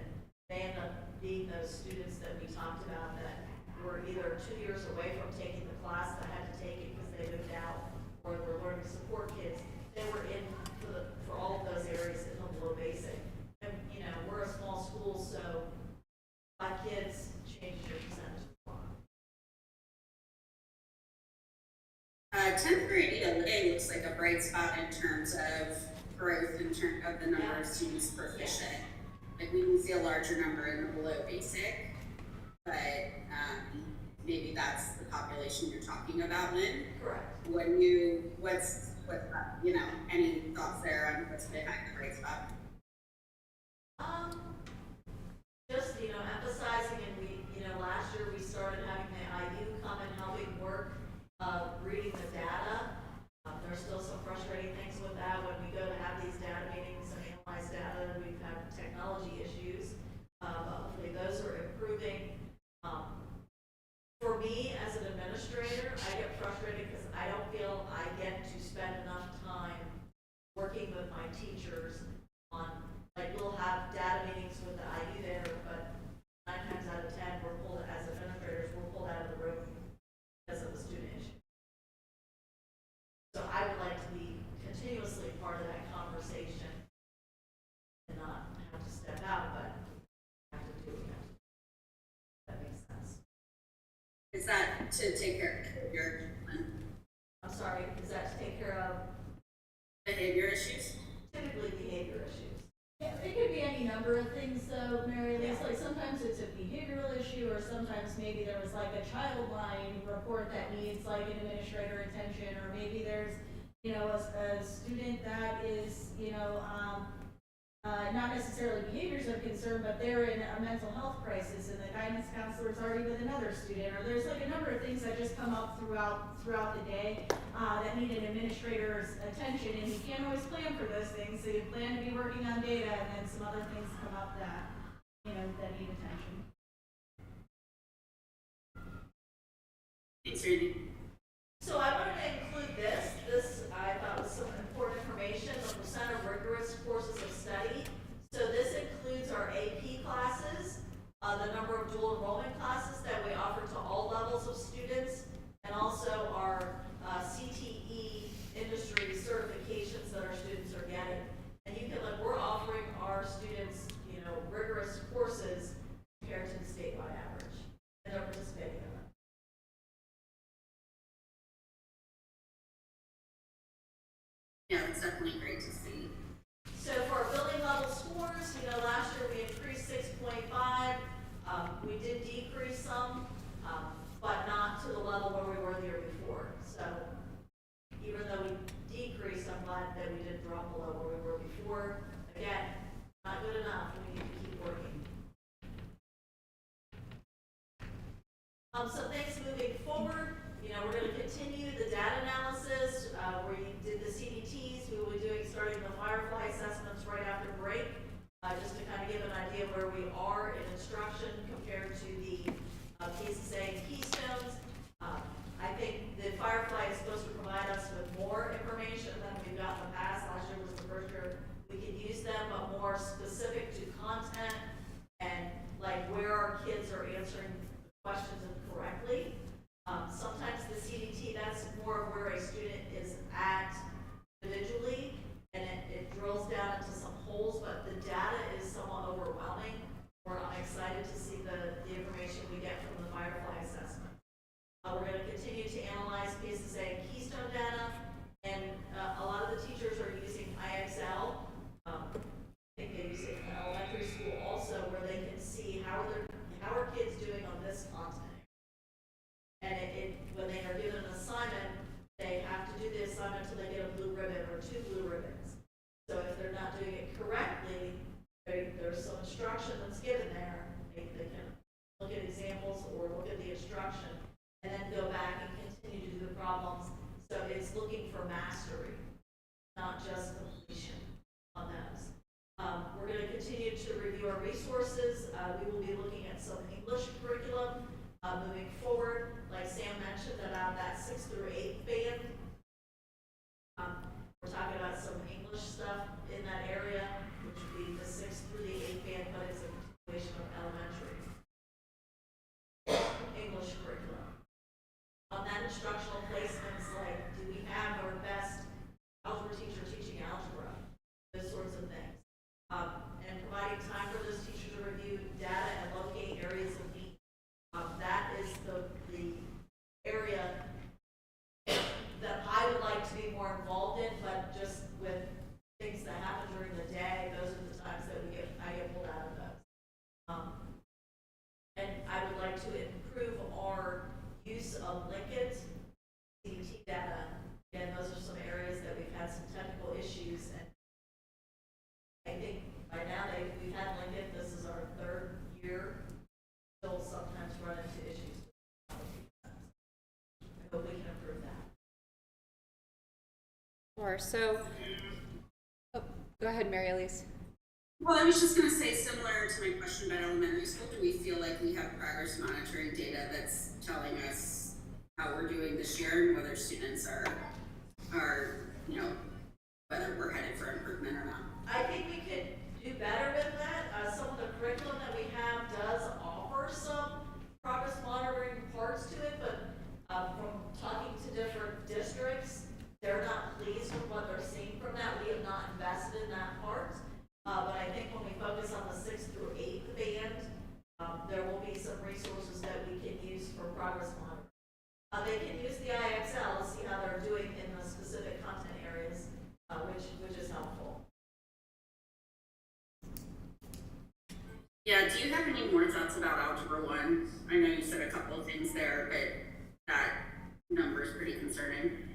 they end up being those students that we talked about that were either 2 years away from taking the class that had to take it because they moved out, or were learning support kids. They were in for all of those areas in the below basic. And you know, we're a small school, so 5 kids change your percentage. 10th grade ELA looks like a bright spot in terms of growth in terms of the number of students proficient. Like we can see a larger number in the below basic, but maybe that's the population you're talking about, Lynn. Correct. What's you know, any thoughts there on what's behind the bright spot? Just, you know, emphasizing, and we, you know, last year we started having the IU come and helping work, reading the data. There's still some frustrating things with that when we go to have these data meetings and analyze data, we've had technology issues. But hopefully those are improving. For me, as an administrator, I get frustrated because I don't feel I get to spend enough time working with my teachers on, like, we'll have data meetings with the IU there, but 9 times out of 10, we're pulled, as administrators, we're pulled out of the room because of a student issue. So I would like to be continuously part of that conversation and not have to step out, but have to do it. That makes sense. Is that to take care of your I'm sorry, is that to take care of behavior issues? typically behavior issues? Yeah, it could be any number of things though, Mary Lee. Yeah. Like sometimes it's a behavioral issue, or sometimes maybe there was like a child line report that needs like an administrator attention, or maybe there's, you know, a student that is, you know, not necessarily behaviors of concern, but they're in a mental health crisis and the guidance counselor is already with another student, or there's like a number of things that just come up throughout the day that need an administrator's attention, and you can't always plan for those things, so you plan to be working on data and then some other things come up that, you know, that need attention. Thanks, Randy. So I wanted to include this. This I thought was some important information, the percent of rigorous courses of study. So this includes our AP classes, the number of dual enrollment classes that we offer to all levels of students, and also our CTE industry certifications that our students are getting. And you can look, we're offering our students, you know, rigorous courses compared to the statewide average, and they're participating in them. Yeah, it's definitely great to see. So for our building level scores, you know, last year we increased 6.5. We did decrease some, but not to the level where we were the year before. So even though we decreased, I'm glad that we didn't drop below where we were before. Again, not good enough. We need to keep working. Some things moving forward. You know, we're going to continue the data analysis where you did the CDTs. We will be doing starting the Firefly assessments right after break, just to kind of give an idea of where we are in instruction compared to the PSSA and Keystones. I think the Firefly is supposed to provide us with more information than we've got in the past. Last year was the first year we could use that. you to review our resources. We will be looking at some English curriculum moving forward. Like Sam mentioned, about that 6th through 8th band. We're talking about some English stuff in that area, which would be the 6th through the 8th band, but it's a continuation of elementary English curriculum. On that instructional placements, like, do we have our best algebra teacher teaching algebra? Those sorts of things. And providing time for those teachers to review data and locate areas of need. That is the area that I would like to be more involved in, but just with things that happen during the day, those are the times that I get pulled out of those. And I would like to improve our use of Linkit CDT data. Again, those are some areas that we've had some technical issues, and I think by now we've had Linkit. This is our 3rd year. Still sometimes run into issues. I hope we can improve that. Sure. So, go ahead, Mary Elise. Well, I was just going to say, similar to my question about elementary school, do we feel like we have progress monitoring data that's telling us how we're doing this year and whether students are whether we're headed for improvement or not? I think we could do better with that. Some of the curriculum that we have does offer some progress monitoring parts to it, but from talking to different districts, they're not pleased with what they're seeing from that. We have not invested in that part. But I think when we focus on the 6th through 8th band, there will be some resources that we can use for progress monitoring. They can use the IXL to see how they're doing in the specific content areas, which is helpful. Yeah, do you have any more thoughts about Algebra 1? I know you said a couple of things there, but that number is pretty concerning.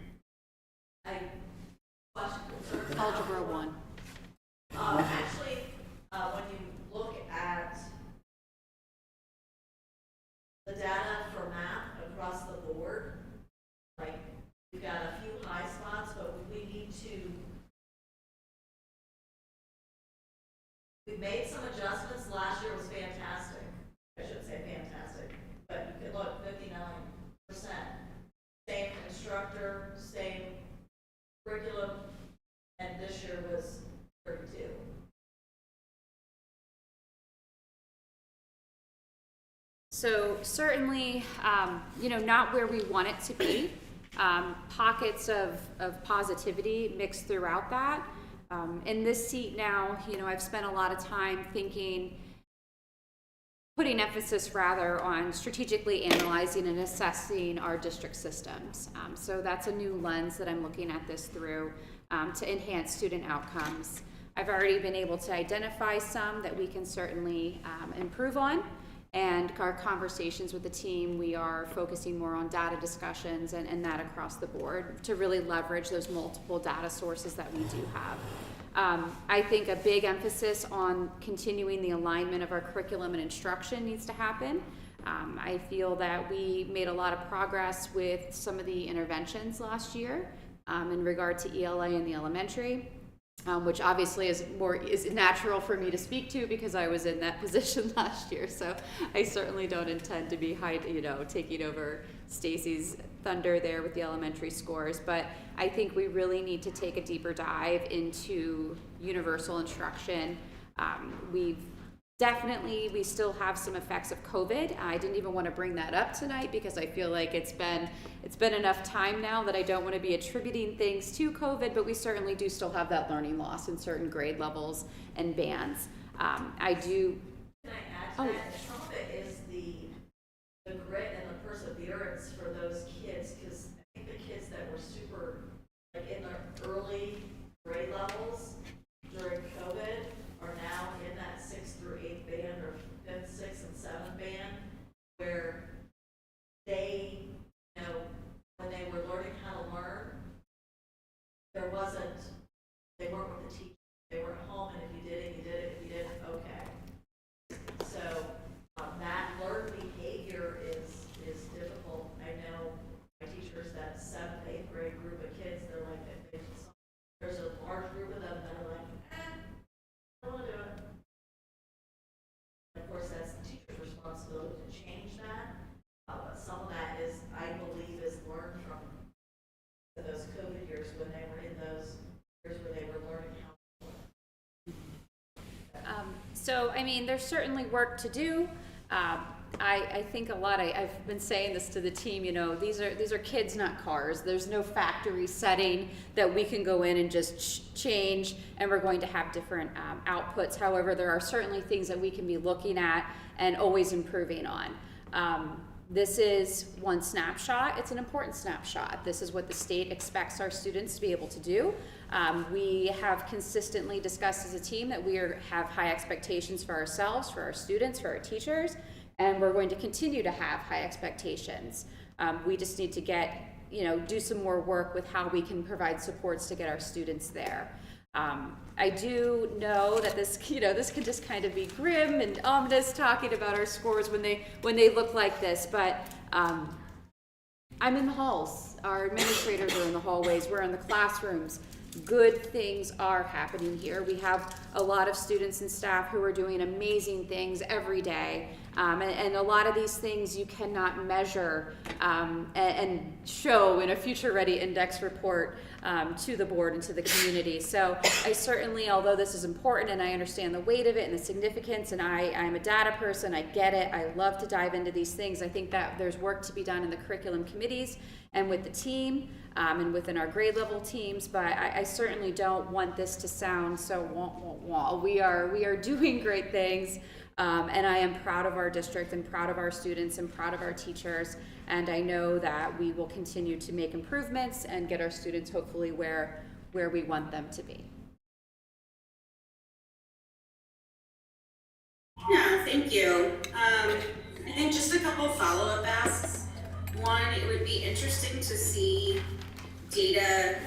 Algebra 1. Actually, when you look at the data for math across the board, like, we've got a few high spots, but we need to. We made some adjustments. Last year was fantastic. I shouldn't say fantastic, but you can look 59%. Same instructor, same curriculum, and this year was 32. So certainly, not where we want it to be. Pockets of positivity mixed throughout that. In this seat now, I've spent a lot of time putting emphasis rather on strategically analyzing and assessing our district systems. So that's a new lens that I'm looking at this through to enhance student outcomes. I've already been able to identify some that we can certainly improve on. And our conversations with the team, we are focusing more on data discussions and that across the board to really leverage those multiple data sources that we do have. I think a big emphasis on continuing the alignment of our curriculum and instruction needs to happen. I feel that we made a lot of progress with some of the interventions last year in regard to ELA in the elementary. Which obviously is natural for me to speak to because I was in that position last year. So I certainly don't intend to be taking over Stacy's thunder there with the elementary scores. But I think we really need to take a deeper dive into universal instruction. We still have some effects of COVID. I didn't even want to bring that up tonight because I feel like it's been enough time now that I don't want to be attributing things to COVID, but we certainly do still have that learning loss in certain grade levels and bands. Can I add to that? Some of it is the grit and the perseverance for those kids, because I think the kids that were super, like, in the early grade levels during COVID are now in that 6th through 8th band or 5th, 6th, and 7th band, where they, when they were learning how to learn, they weren't with the teacher. They were at home, and if you did it, you did it. If you didn't, okay. So that learned behavior is difficult. I know my teachers, that 7th, 8th grade group of kids, they're like, there's a large group of them that are like, I don't want to do it. So, I mean, there's certainly work to do. I think a lot, I've been saying this to the team, you know, these are kids, not cars. There's no factory setting that we can go in and just change, and we're going to have different outputs. However, there are certainly things that we can be looking at and always improving on. This is one snapshot. It's an important snapshot. This is what the state expects our students to be able to do. We have consistently discussed as a team that we have high expectations for ourselves, for our students, for our teachers, and we're going to continue to have high expectations. We just need to do some more work with how we can provide supports to get our students there. I do know that this can just kind of be grim and ominous talking about our scores when they look like this, but I'm in the halls. Our administrators are in the hallways. We're in the classrooms. Good things are happening here. We have a lot of students and staff who are doing amazing things every day. And a lot of these things you cannot measure and show in a Future Ready Index report to the board and to the community. So I certainly, although this is important and I understand the weight of it and the significance, and I'm a data person, I get it, I love to dive into these things. I think that there's work to be done in the curriculum committees and with the team and within our grade level teams, but I certainly don't want this to sound so wah. We are doing great things. And I am proud of our district and proud of our students and proud of our teachers. And I know that we will continue to make improvements and get our students hopefully where we want them to be. Yeah, thank you. I think just a couple follow-up asks. One, it would be interesting to see data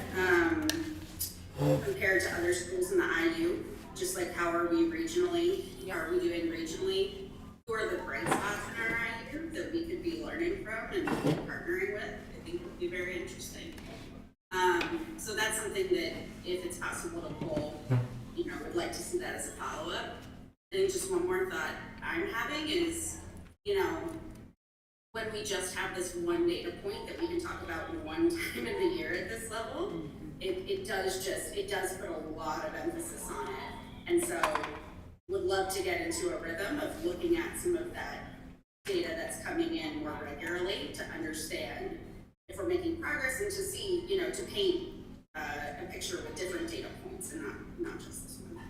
compared to other schools in the IU. Just like how are we regionally, how are we doing regionally? Who are the bright spots in our IU that we could be learning from and partnering with? I think would be very interesting. So that's something that if it's possible to pull, would like to see that as a follow-up. I think just one more thought I'm having is, when we just have this one data point that we can talk about one time in the year at this level, it does put a lot of emphasis on it. And so would love to get into a rhythm of looking at some of that data that's coming in more regularly to understand if we're making progress and to see, to paint a picture with different data points and not just this one.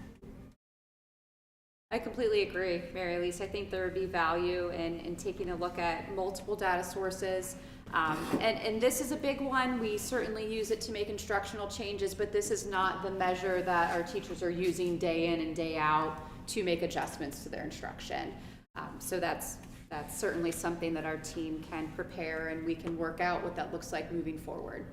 I completely agree, Mary Elise. I think there would be value in taking a look at multiple data sources. And this is a big one. We certainly use it to make instructional changes, but this is not the measure that our teachers are using day in and day out to make adjustments to their instruction. So that's certainly something that our team can prepare and we can work out what that looks like moving forward.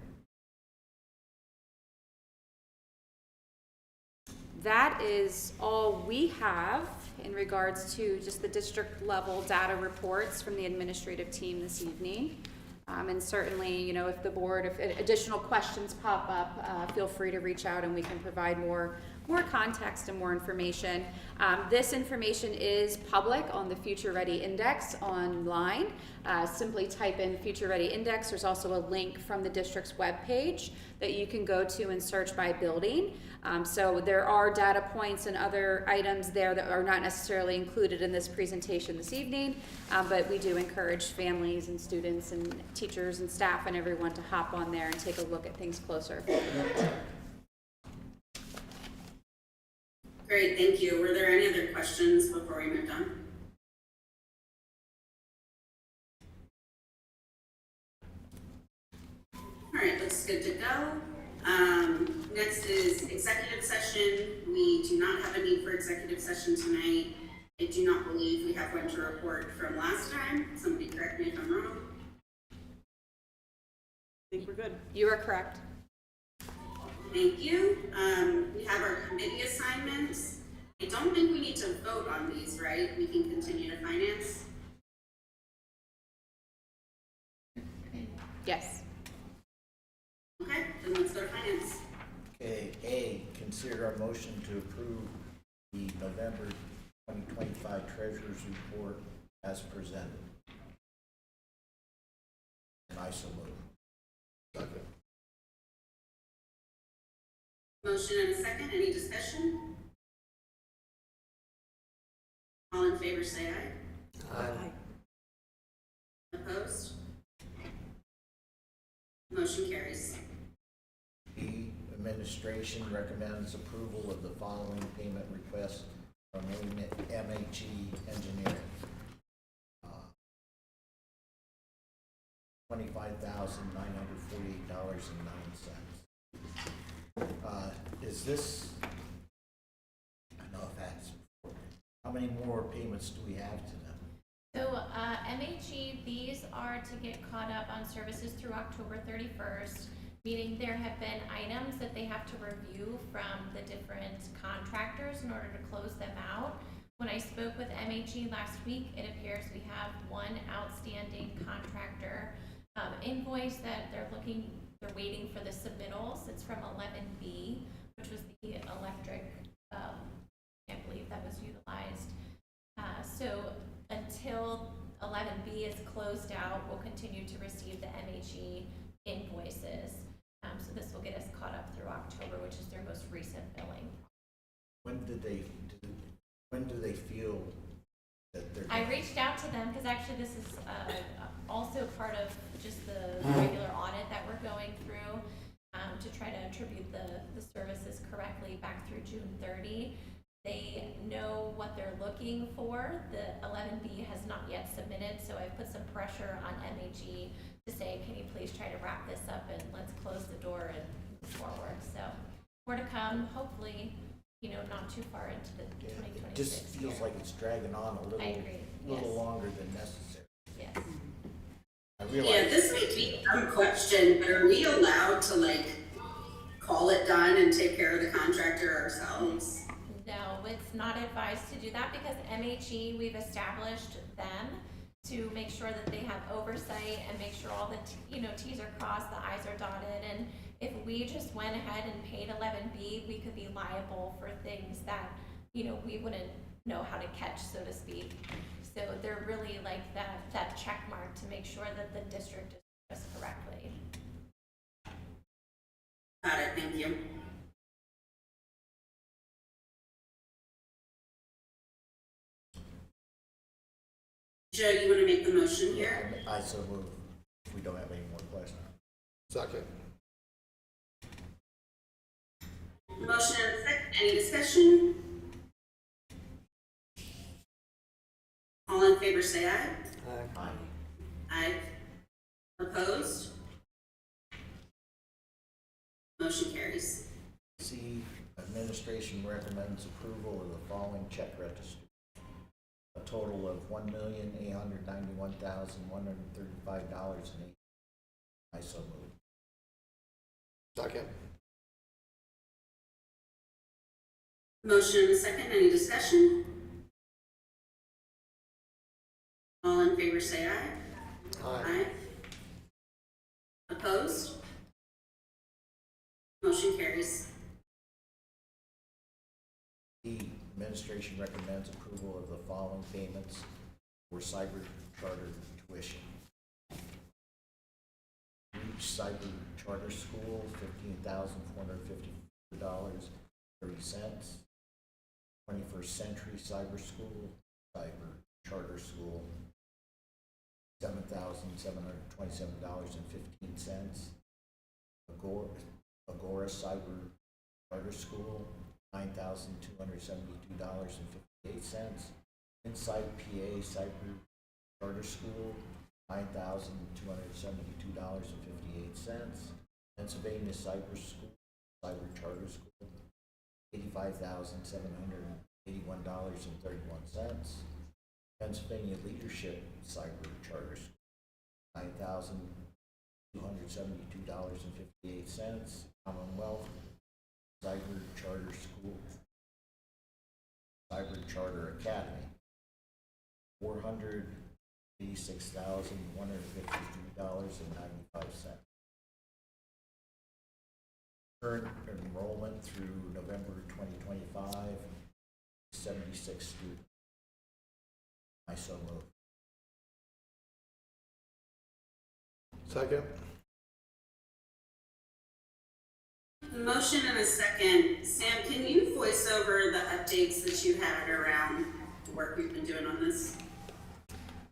That is all we have in regards to just the district level data reports from the administrative team this evening. And certainly, if the board, if additional questions pop up, feel free to reach out and we can provide more context and more information. This information is public on the Future Ready Index online. Simply type in Future Ready Index. There's also a link from the district's webpage that you can go to and search by building. So there are data points and other items there that are not necessarily included in this presentation this evening, but we do encourage families and students and teachers and staff and everyone to hop on there and take a look at things closer. Great, thank you. Were there any other questions before we moved on? All right, looks good to go. Next is executive session. We do not have a need for executive session tonight. I do not believe we have one to report from last time. Somebody correct me if I'm wrong. I think we're good. You are correct. Thank you. We have our committee assignments. I don't think we need to vote on these, right? We can continue to finance. Yes. Okay, then let's go to finance. Okay, A, consider a motion to approve the November 2025 Treasurer's Report as presented. And I so move. Second. Motion and a second. Any discussion? All in favor say aye. Aye. Opposed? Motion carries. B, administration recommends approval of the following payment request from MHE Engineering. $25,948.09. Is this, I know I've asked before, how many more payments do we have to them? So, MHE, these are to get caught up on services through October 31st, meaning there have been items that they have to review from the different contractors in order to close them out. When I spoke with MHE last week, it appears we have one outstanding contractor invoice that they're waiting for the submittals. It's from 11B, which was the electric, can't believe that was utilized. So until 11B is closed out, we'll continue to receive the MHE invoices. So this will get us caught up through October, which is their most recent billing. When do they feel that they're? I reached out to them because actually this is also part of just the regular audit that we're going through to try to attribute the services correctly back through June 30. They know what they're looking for. The 11B has not yet submitted, so I've put some pressure on MHE to say, can you please try to wrap this up and let's close the door and move forward. So more to come, hopefully, not too far into the 2026 It just feels year. like it's dragging on a little, I agree. little Yes. longer than necessary. Yes. I Yeah, realize. this may be a dumb question, but are we allowed to call it done and take care of the contractor ourselves? No, it's not advised to do that because MHE, we've established them to make sure that they have oversight and make sure all the T's are crossed, the I's are dotted, and if we just went ahead and paid 11B, we could be liable for things that we wouldn't know how to catch, so to speak. So they're really like that check mark to make sure that the district is serviced correctly. Got it, thank you. Joe, you want to make the motion here? I so move, if we don't have any more questions. Second. Motion and a second, any discussion? All in favor say aye. Aye. Aye. Aye. Opposed? Motion carries. C, administration recommends approval of the following check register. A total of $1,891,135.08. I so move. Second. Motion and a second, any discussion? All in favor say aye. Aye. Opposed? Motion carries. D, administration recommends approval of the following payments for cyber charter tuition. Reach Cyber Charter School, $15,454.30. 21st Century Cyber School, Cyber Charter School, $7,727.15. Agora Cyber Charter School, $9,272.58. Inside PA Cyber Charter School, $9,272.58. Pennsylvania Cyber School, Cyber Charter School, $85,781.31. Pennsylvania Leadership Cyber Charter School, $9,272.58. Commonwealth Cyber Charter School, Cyber Charter Academy, $486,153.95. Current enrollment through November 2025, 76 students. I so move. Second. Motion and a second. Sam, can you voice over the updates that you had around the work we've been doing on this?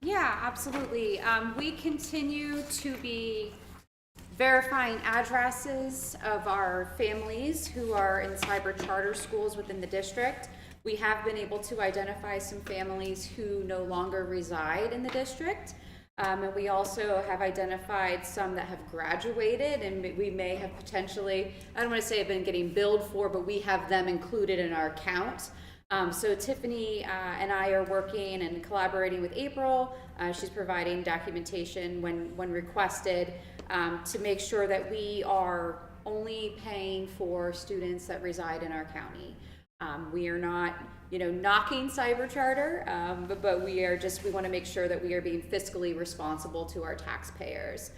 Yeah, absolutely. We continue to be verifying addresses of our families who are in cyber charter schools within the district. We have been able to identify some families who no longer reside in the district. And we also have identified some that have graduated, and we may have potentially, I don't want to say have been getting billed for, but we have them included in our count. So Tiffany and I are working and collaborating with April. She's providing documentation when requested to make sure that we are only paying for students that reside in our county. We are not, knocking cyber charter, but we want to make sure that we are being fiscally responsible to our taxpayers.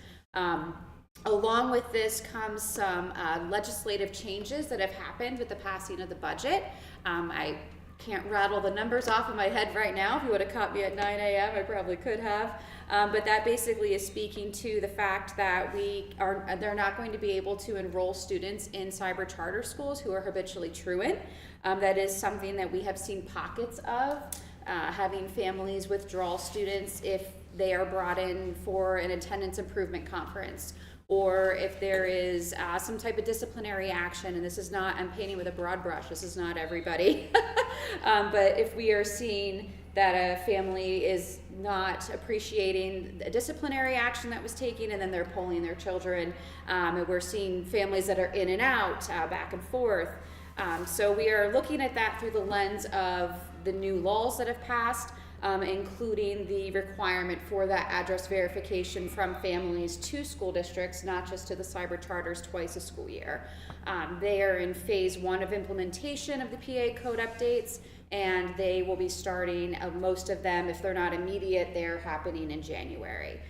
Along with this comes some legislative changes that have happened with the passing of the budget. I can't rattle the numbers off of my head right now. If you would have caught me at 9 a.m., I probably could have. But that basically is speaking to the fact that they're not going to be able to enroll students in cyber charter schools who are habitually truant. That is something that we have seen pockets of, having families withdraw students if they are brought in for an attendance improvement conference, or if there is some type of disciplinary action, and this is not, I'm painting with a broad brush, this is not everybody, but if we are seeing that a family is not appreciating a disciplinary action that was taken and then they're pulling their children, and we're seeing families that are in and out, back and forth. So we are looking at that through the lens of the new laws that have passed, including the requirement for that address verification from families to school districts, not just to the cyber charters twice a school year. They are in phase 1 of implementation of the PA code updates, and they will be starting, most of them, if they're not immediate, they're happening in January.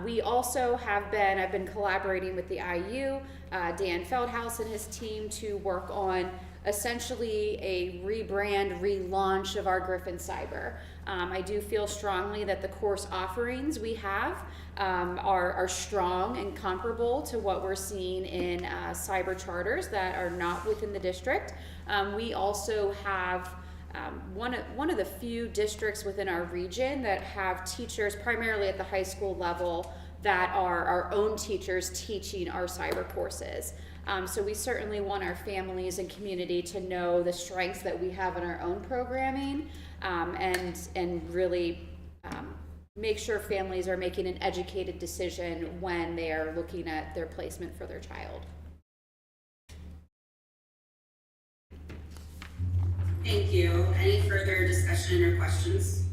We also I've been collaborating with the IU, Dan Feldhaus and his team, to work on essentially a rebrand, relaunch of our Griffin Cyber. I do feel strongly that the course offerings we have are strong and comparable to what we're seeing in cyber charters that are not within the district. We also have one of the few districts within our region that have teachers, primarily at the high school level, that are our own teachers teaching our cyber courses. So we certainly want our families and community to know the strengths that we have in our own programming, and really make sure families are making an educated decision when they are looking at their placement for their child. Thank you. Any further discussion or questions?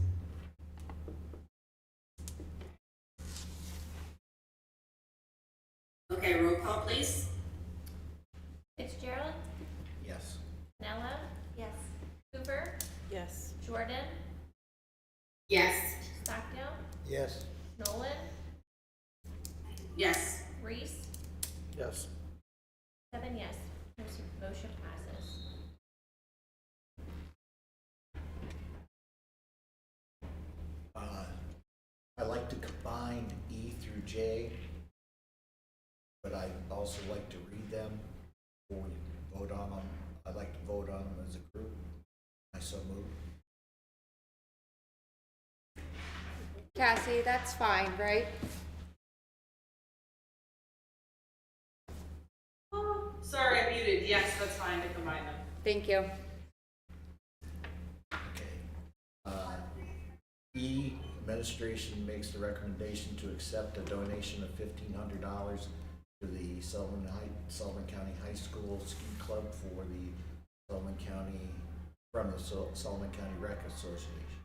Okay, roll call, please. Fitzgerald, Yes. Nella, Yes. Hoover, Yes. Jordan, Yes. Stockdale, Yes. Nolan, Yes. Reese, Yes. 7 yes. Motion passes. I like to combine E through J, but I also like to read them before we vote on them. I'd like to vote on them as a group. I so move. Cassie, that's fine, right? Oh, sorry, I muted. Yes, that's fine to combine them. Thank you. Okay. E, administration makes the recommendation to accept a donation of $1,500 to the Sullivan County High School Ski Club for the Sullivan County Rec Association.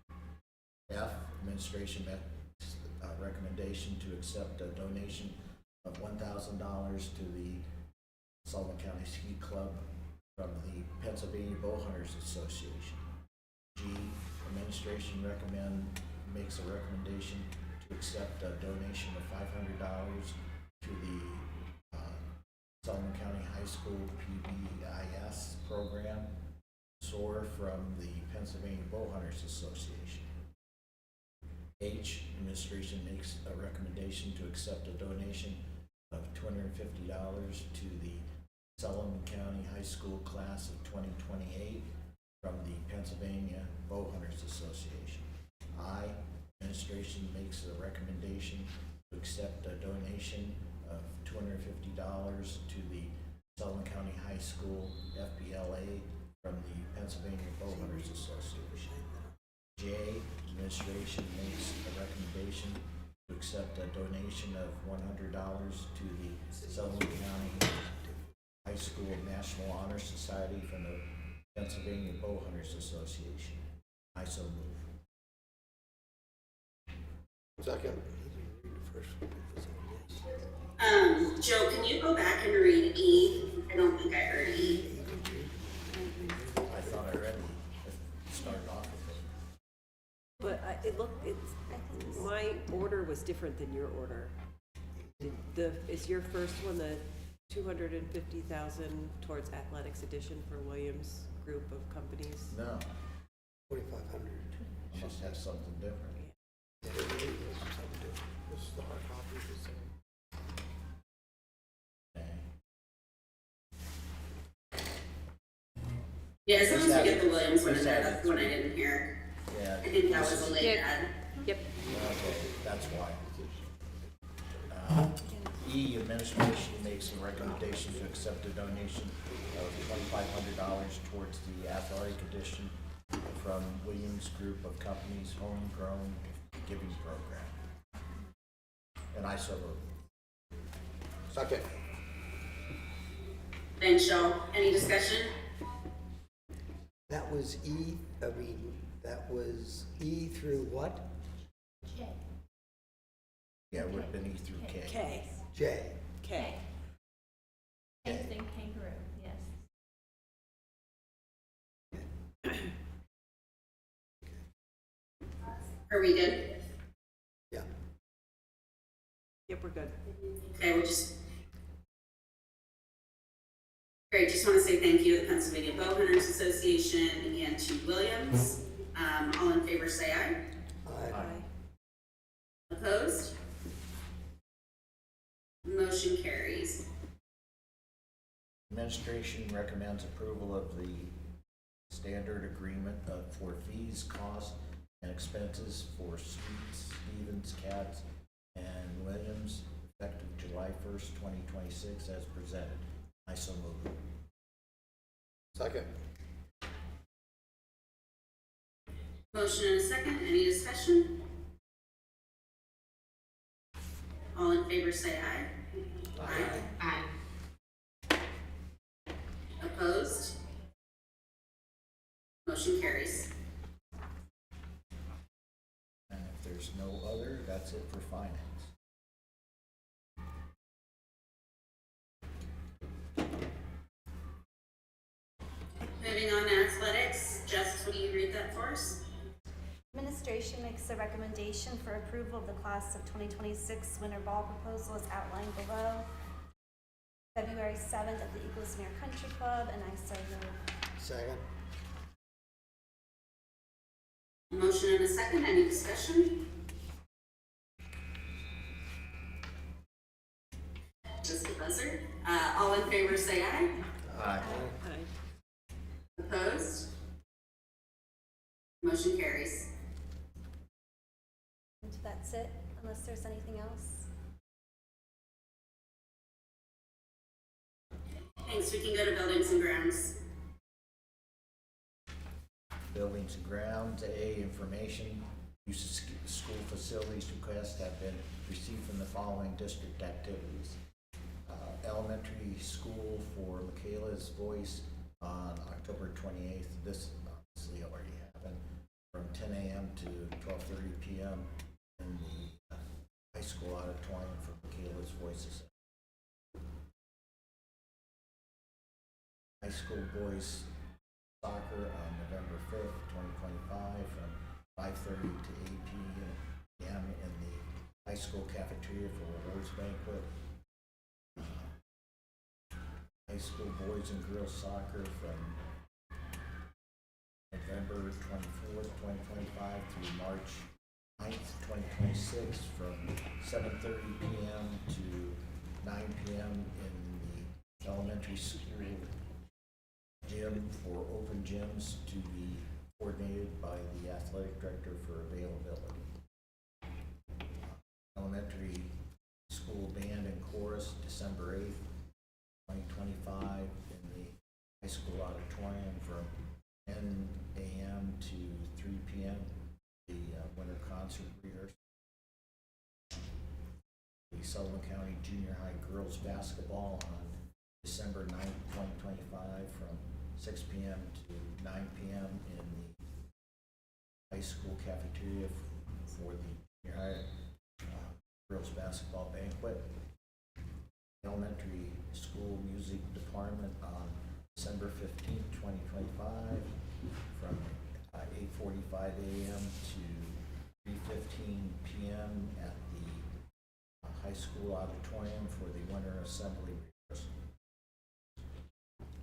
F, administration makes a recommendation to accept a donation of $1,000 to the Sullivan County Ski Club from the Pennsylvania Bowhunters Association. G, administration makes a recommendation to accept a donation of $500 to the Sullivan County High School PBIS program, SOAR, from the Pennsylvania Bowhunters Association. H, administration makes a recommendation to accept a donation of $250 to the Sullivan County High School class of 2028 from the Pennsylvania Bowhunters Association. I, administration makes a recommendation to accept a donation of $250 to the Sullivan County High School FBLA from the Pennsylvania Bowhunters Association. J, administration makes a recommendation to accept a donation of $100 to the Sullivan County High School National Honor Society from the Pennsylvania Bowhunters Association. I so move. Second. Joe, can you go back and read E? I don't think I heard E. I thought I read it. Started off with it. But my order was different than your order. Is your first one the 250,000 towards athletics edition for Williams Group of Companies? No, 4,500. I must have something different. Yeah, it really is something different. This is the hard copy of the same. Okay. Yeah, as long as that- we get the Williams one in is there, that- that's the one I didn't hear. Yeah. I think that was a late Yep. add. Yep. Okay, that's why. E, administration makes a recommendation to accept a donation of $2,500 towards the athletic edition from Williams Group of Companies Homegrown Giving Program. And I so move. Second. Thanks, Joe. Any discussion? That was E, that was E through what? Yeah, it would have been E through K. K. J. K. Thanks, and kangaroo, yes. Are we good? Yeah. Yep, we're good. Okay, we'll just. Great, just want to say thank you to the Pennsylvania Bowhunters Association and to Williams. All in favor say aye. Aye. Opposed? Motion carries. Administration recommends approval of the standard agreement for fees, costs, and expenses for Sweets, Stevens, Katz, and Williams effective July 1st, 2026 as presented. I so move. Second. Motion and a second. Any discussion? All in favor say aye. Aye. Opposed? Motion carries. And if there's no other, that's it for finance. Moving on to athletics. Jess, will you read that for us? Administration makes a recommendation for approval of the class of 2026 winter ball proposal as outlined below. February 7th at the Eaglesmere Country Club, and I so move. Second. Motion and a second. Any discussion? Just the buzzer. All in favor say aye. Aye. Aye. Opposed? Motion carries. And that's it, unless there's anything else. Thanks. We can go to buildings and grounds. Buildings and grounds, A, information, use of school facilities requests have been received from the following district activities. Elementary school for Michaela's Voice on October 28th. This obviously already happened, from 10 a.m. to 12:30 p.m. in the high school auditorium for Michaela's Voices. High school boys soccer on November 5th, 2025 from 5:30 to 8 p.m. in the high school cafeteria for a awards banquet. High school boys and girls soccer from November 24th, 2025 through March 9th, 2026 from 7:30 p.m. to 9 p.m. in the elementary school gym for open gyms to be coordinated by the athletic director for availability. Elementary school band and chorus, December 8th, 2025, in the high school auditorium from 10 a.m. to 3 p.m. The winter concert rehearsal. The Sullivan County Junior High girls basketball on December 9th, 2025, from 6 p.m. to 9 p.m. in the high school cafeteria for the junior high girls basketball banquet. Elementary school music department on December 15th, 2025, from 8:45 a.m. to 3:15 p.m. at the high school auditorium for the winter assembly rehearsal.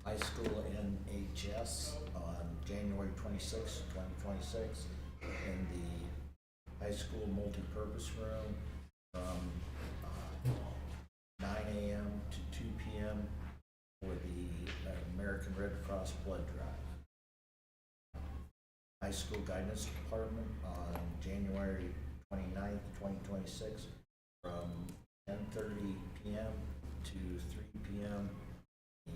High school NHS on January 26, 2026, in the high school multipurpose room from 9 a.m. to 2 p.m. for the American Red Cross blood drive. High school guidance department on January 29th, 2026, from 10:30 p.m. to 3 p.m. the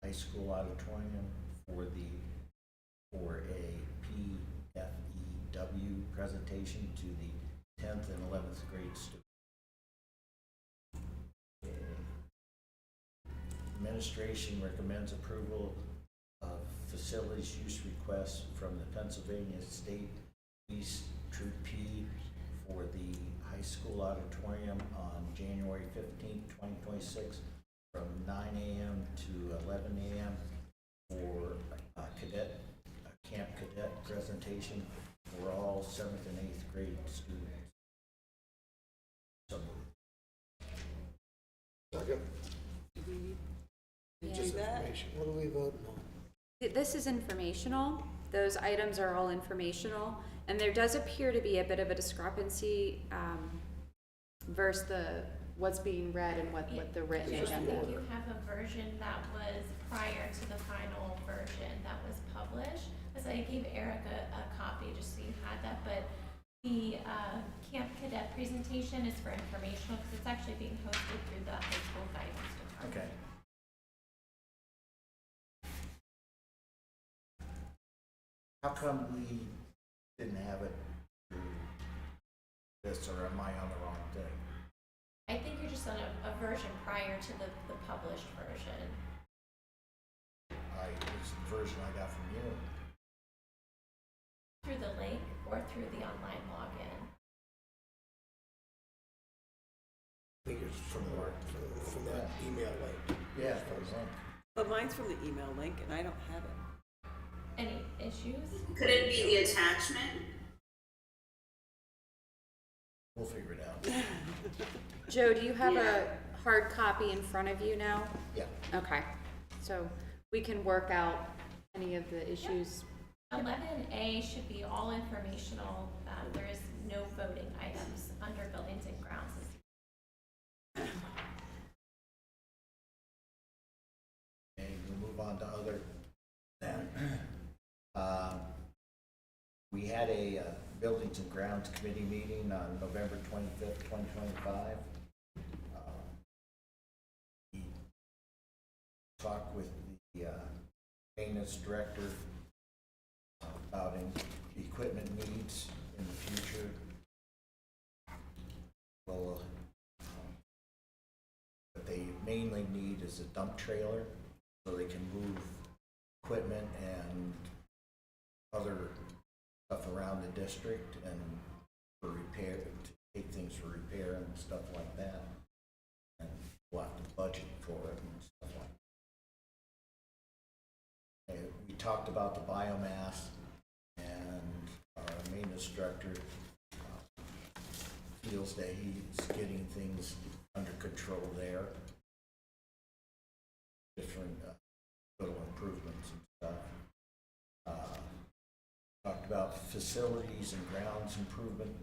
high school auditorium for a PFEW presentation to the 10th and 11th grade students. Administration recommends approval of facilities use requests from the Pennsylvania State Police Troop P for the high school auditorium on January 15th, 2026, from 9 a.m. to 11 a.m. for camp cadet presentation for all 7th and 8th grade students. So moved. Second. Do we need to Just do that? information. What are we voting on? This is informational. Those items are all informational, and there does appear to be a bit of a discrepancy versus what's being read and what the written I agenda. think you have a version that was prior to the final version that was published. So I gave Eric a copy just so you had that, but the Camp Cadet presentation is for informational because it's actually being hosted through the high school guidance department. Okay. How come we didn't have it through this, or am I on the wrong thing? I think you're just on a version prior to the published version. It's the version I got from you. Through the link or through the online login. I think it's from that email link. Yeah, for example. But mine's from the email link and I don't have it. Any issues? Could it be the attachment? We'll figure it out. Joe, do you have a hard copy in front of you now? Yeah. Okay, so we can work out any of the issues. 11A should be all informational. There is no voting items under buildings and grounds. And we'll move on to other. We had a Buildings and Grounds Committee meeting on November 25th, 2025. We talked with the maintenance director about equipment needs in the future. Well, what they mainly need is a dump trailer so they can move equipment and other stuff around the district and for repair, to take things for repair and stuff like that. And we'll have to budget for it and stuff like that. And we talked about the biomass, and our maintenance director feels that he's getting things under control there. Different little improvements and stuff. Talked about facilities and grounds improvement.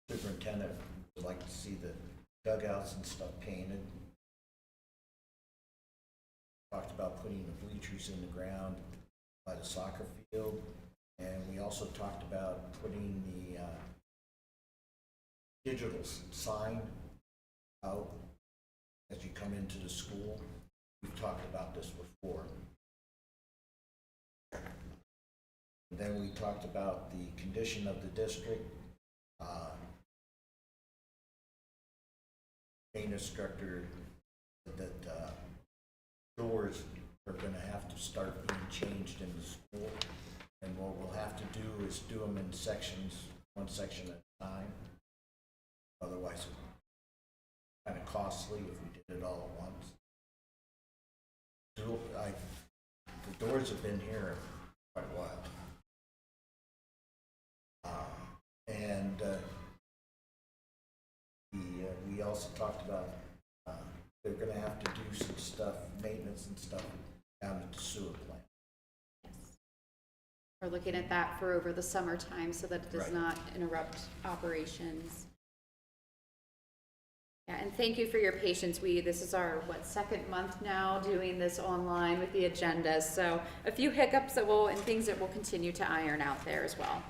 Superintendent would like to see the dugouts and stuff painted. talked about putting the bleachers in the ground by the soccer field. And we also talked about putting the digital sign out as you come into the school. We've talked about this before. And then we talked about the condition of the district. Main instructor that doors are going to have to start being changed in the school. And what we'll have to do is do them in sections, one section at a time. Otherwise, it's kind of costly if we did it all at once. The doors have been here quite a while. We also talked about they're going to have to do some stuff, maintenance and stuff down at the sewer plant. We're looking at that for over the summertime so that it does Right. not interrupt operations. Yeah, and thank you for your patience. This is our, second month now doing this online with the agenda. So a few hiccups and things that we'll continue to iron out there as well.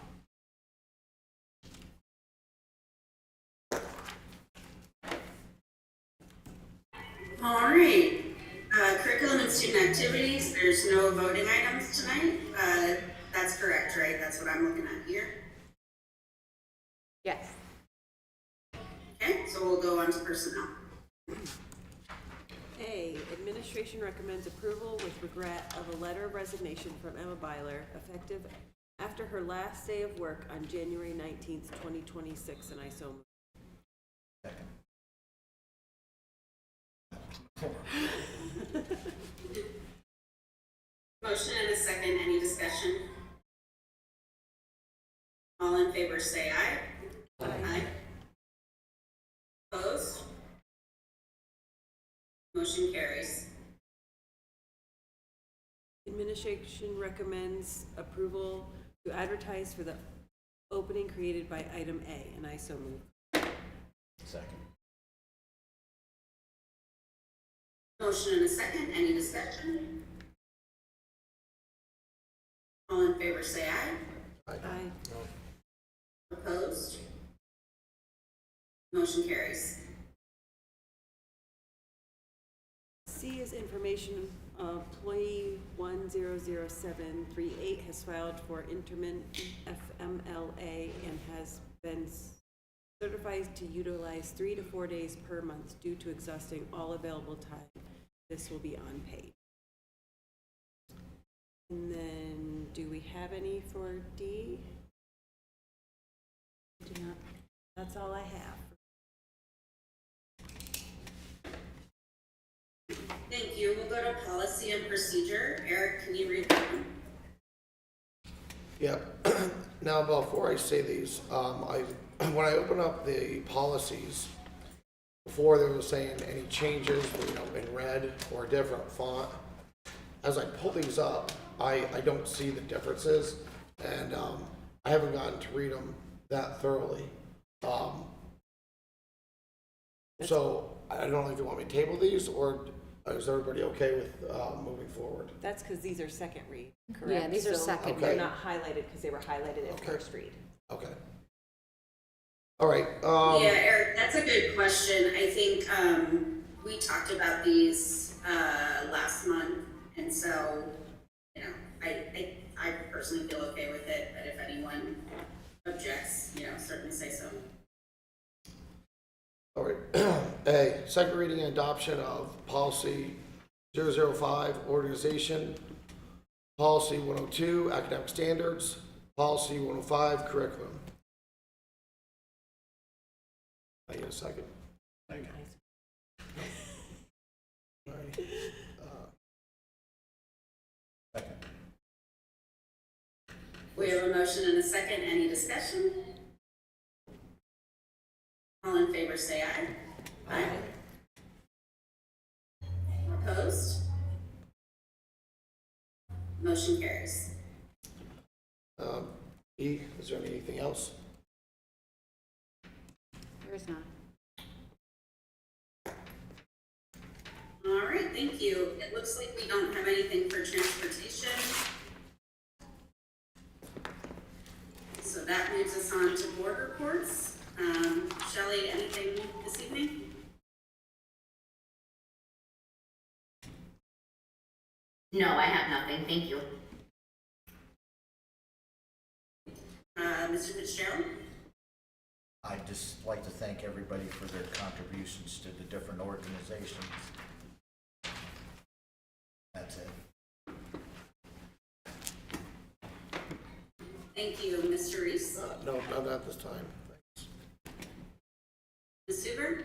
All right, curriculum and student activities, there's no voting items tonight. That's correct, right? That's what I'm looking at here. Yes. Okay, so we'll go on to personnel. A, administration recommends approval with regret of a letter of resignation from Emma Byler, effective after her last day of work on January 19th, 2026, and I so move. Motion and a second, any discussion? All in favor say aye. Aye. Opposed? Motion carries. Administration recommends approval to advertise for the opening created by item A, and I so move. Second. Motion and a second, any discussion? All in favor say aye. Aye. Opposed? Motion carries. C is information. Employee 100738 has filed for intermittent FMLA and has been certified to utilize 3 to 4 days per month due to exhausting all available time. This will be unpaid. And then, do we have any for D? We do not. That's all I have. Thank you. We'll go to policy and procedure. Eric, can you read that one? Yep. Now, before I say these, when I open up the policies, before they were saying any changes, in red or a different font. As I pull these up, I don't see the differences, and I haven't gotten to read them that thoroughly. So I don't know if you want me to table these, or is everybody okay with moving forward? That's because these are second read, correct? Yeah, these are So second They're read. not highlighted because they were highlighted at Okay. first read. Okay. All right. Yeah, Eric, that's a good question. I think we talked about these last month, and so I personally feel okay with it. But if anyone objects, certainly say so. All right. A, second reading and adoption of policy 005, organization, policy 102, academic standards, policy 105, curriculum. I get a second. All right. Second. We have a motion and a second. Any discussion? All in favor say aye. Aye. Opposed? Motion carries. E, is there anything else? There is not. All right, thank you. It looks like we don't have anything for transportation. So that moves us on to board reports. Shelley, anything this evening? No, I have nothing, thank you. Mr. Fitzgerald? I'd just like to thank everybody for their contributions to the different organizations. That's it. Thank you, Mr. Reese. No, not at this time. Thanks. Ms. Huber?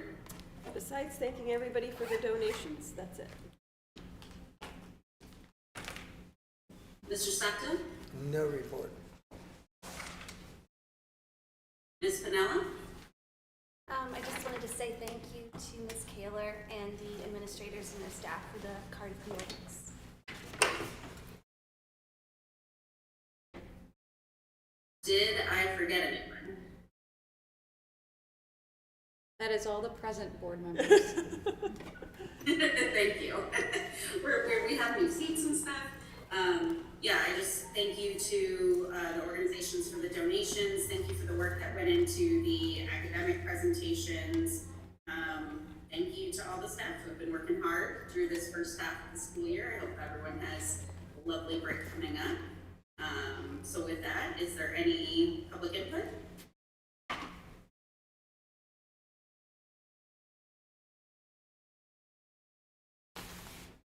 Besides thanking everybody for their donations, that's it. Mr. Sutton? No report. Ms. Pinella? I just wanted to say thank you to Ms. Kaler and the administrators and their staff for the Cardiff meetings. Did I forget anyone? That is all the present board members. Thank you. We have new seats and stuff. Yeah, I just thank you to the organizations for the donations. Thank you for the work that went into the academic presentations. Thank you to all the staff who have been working hard through this first half of the school year. I hope everyone has a lovely break coming up. So with that, is there any public input?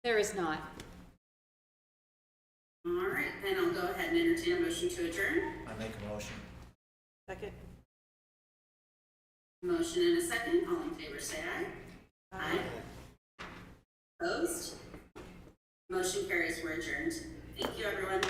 There is not. All right, then I'll go ahead and entertain a motion to adjourn. I make a motion. Second? Motion and a second. All in favor, say aye. Aye. Opposed? Motion carries. We're adjourned. Thank you, everyone.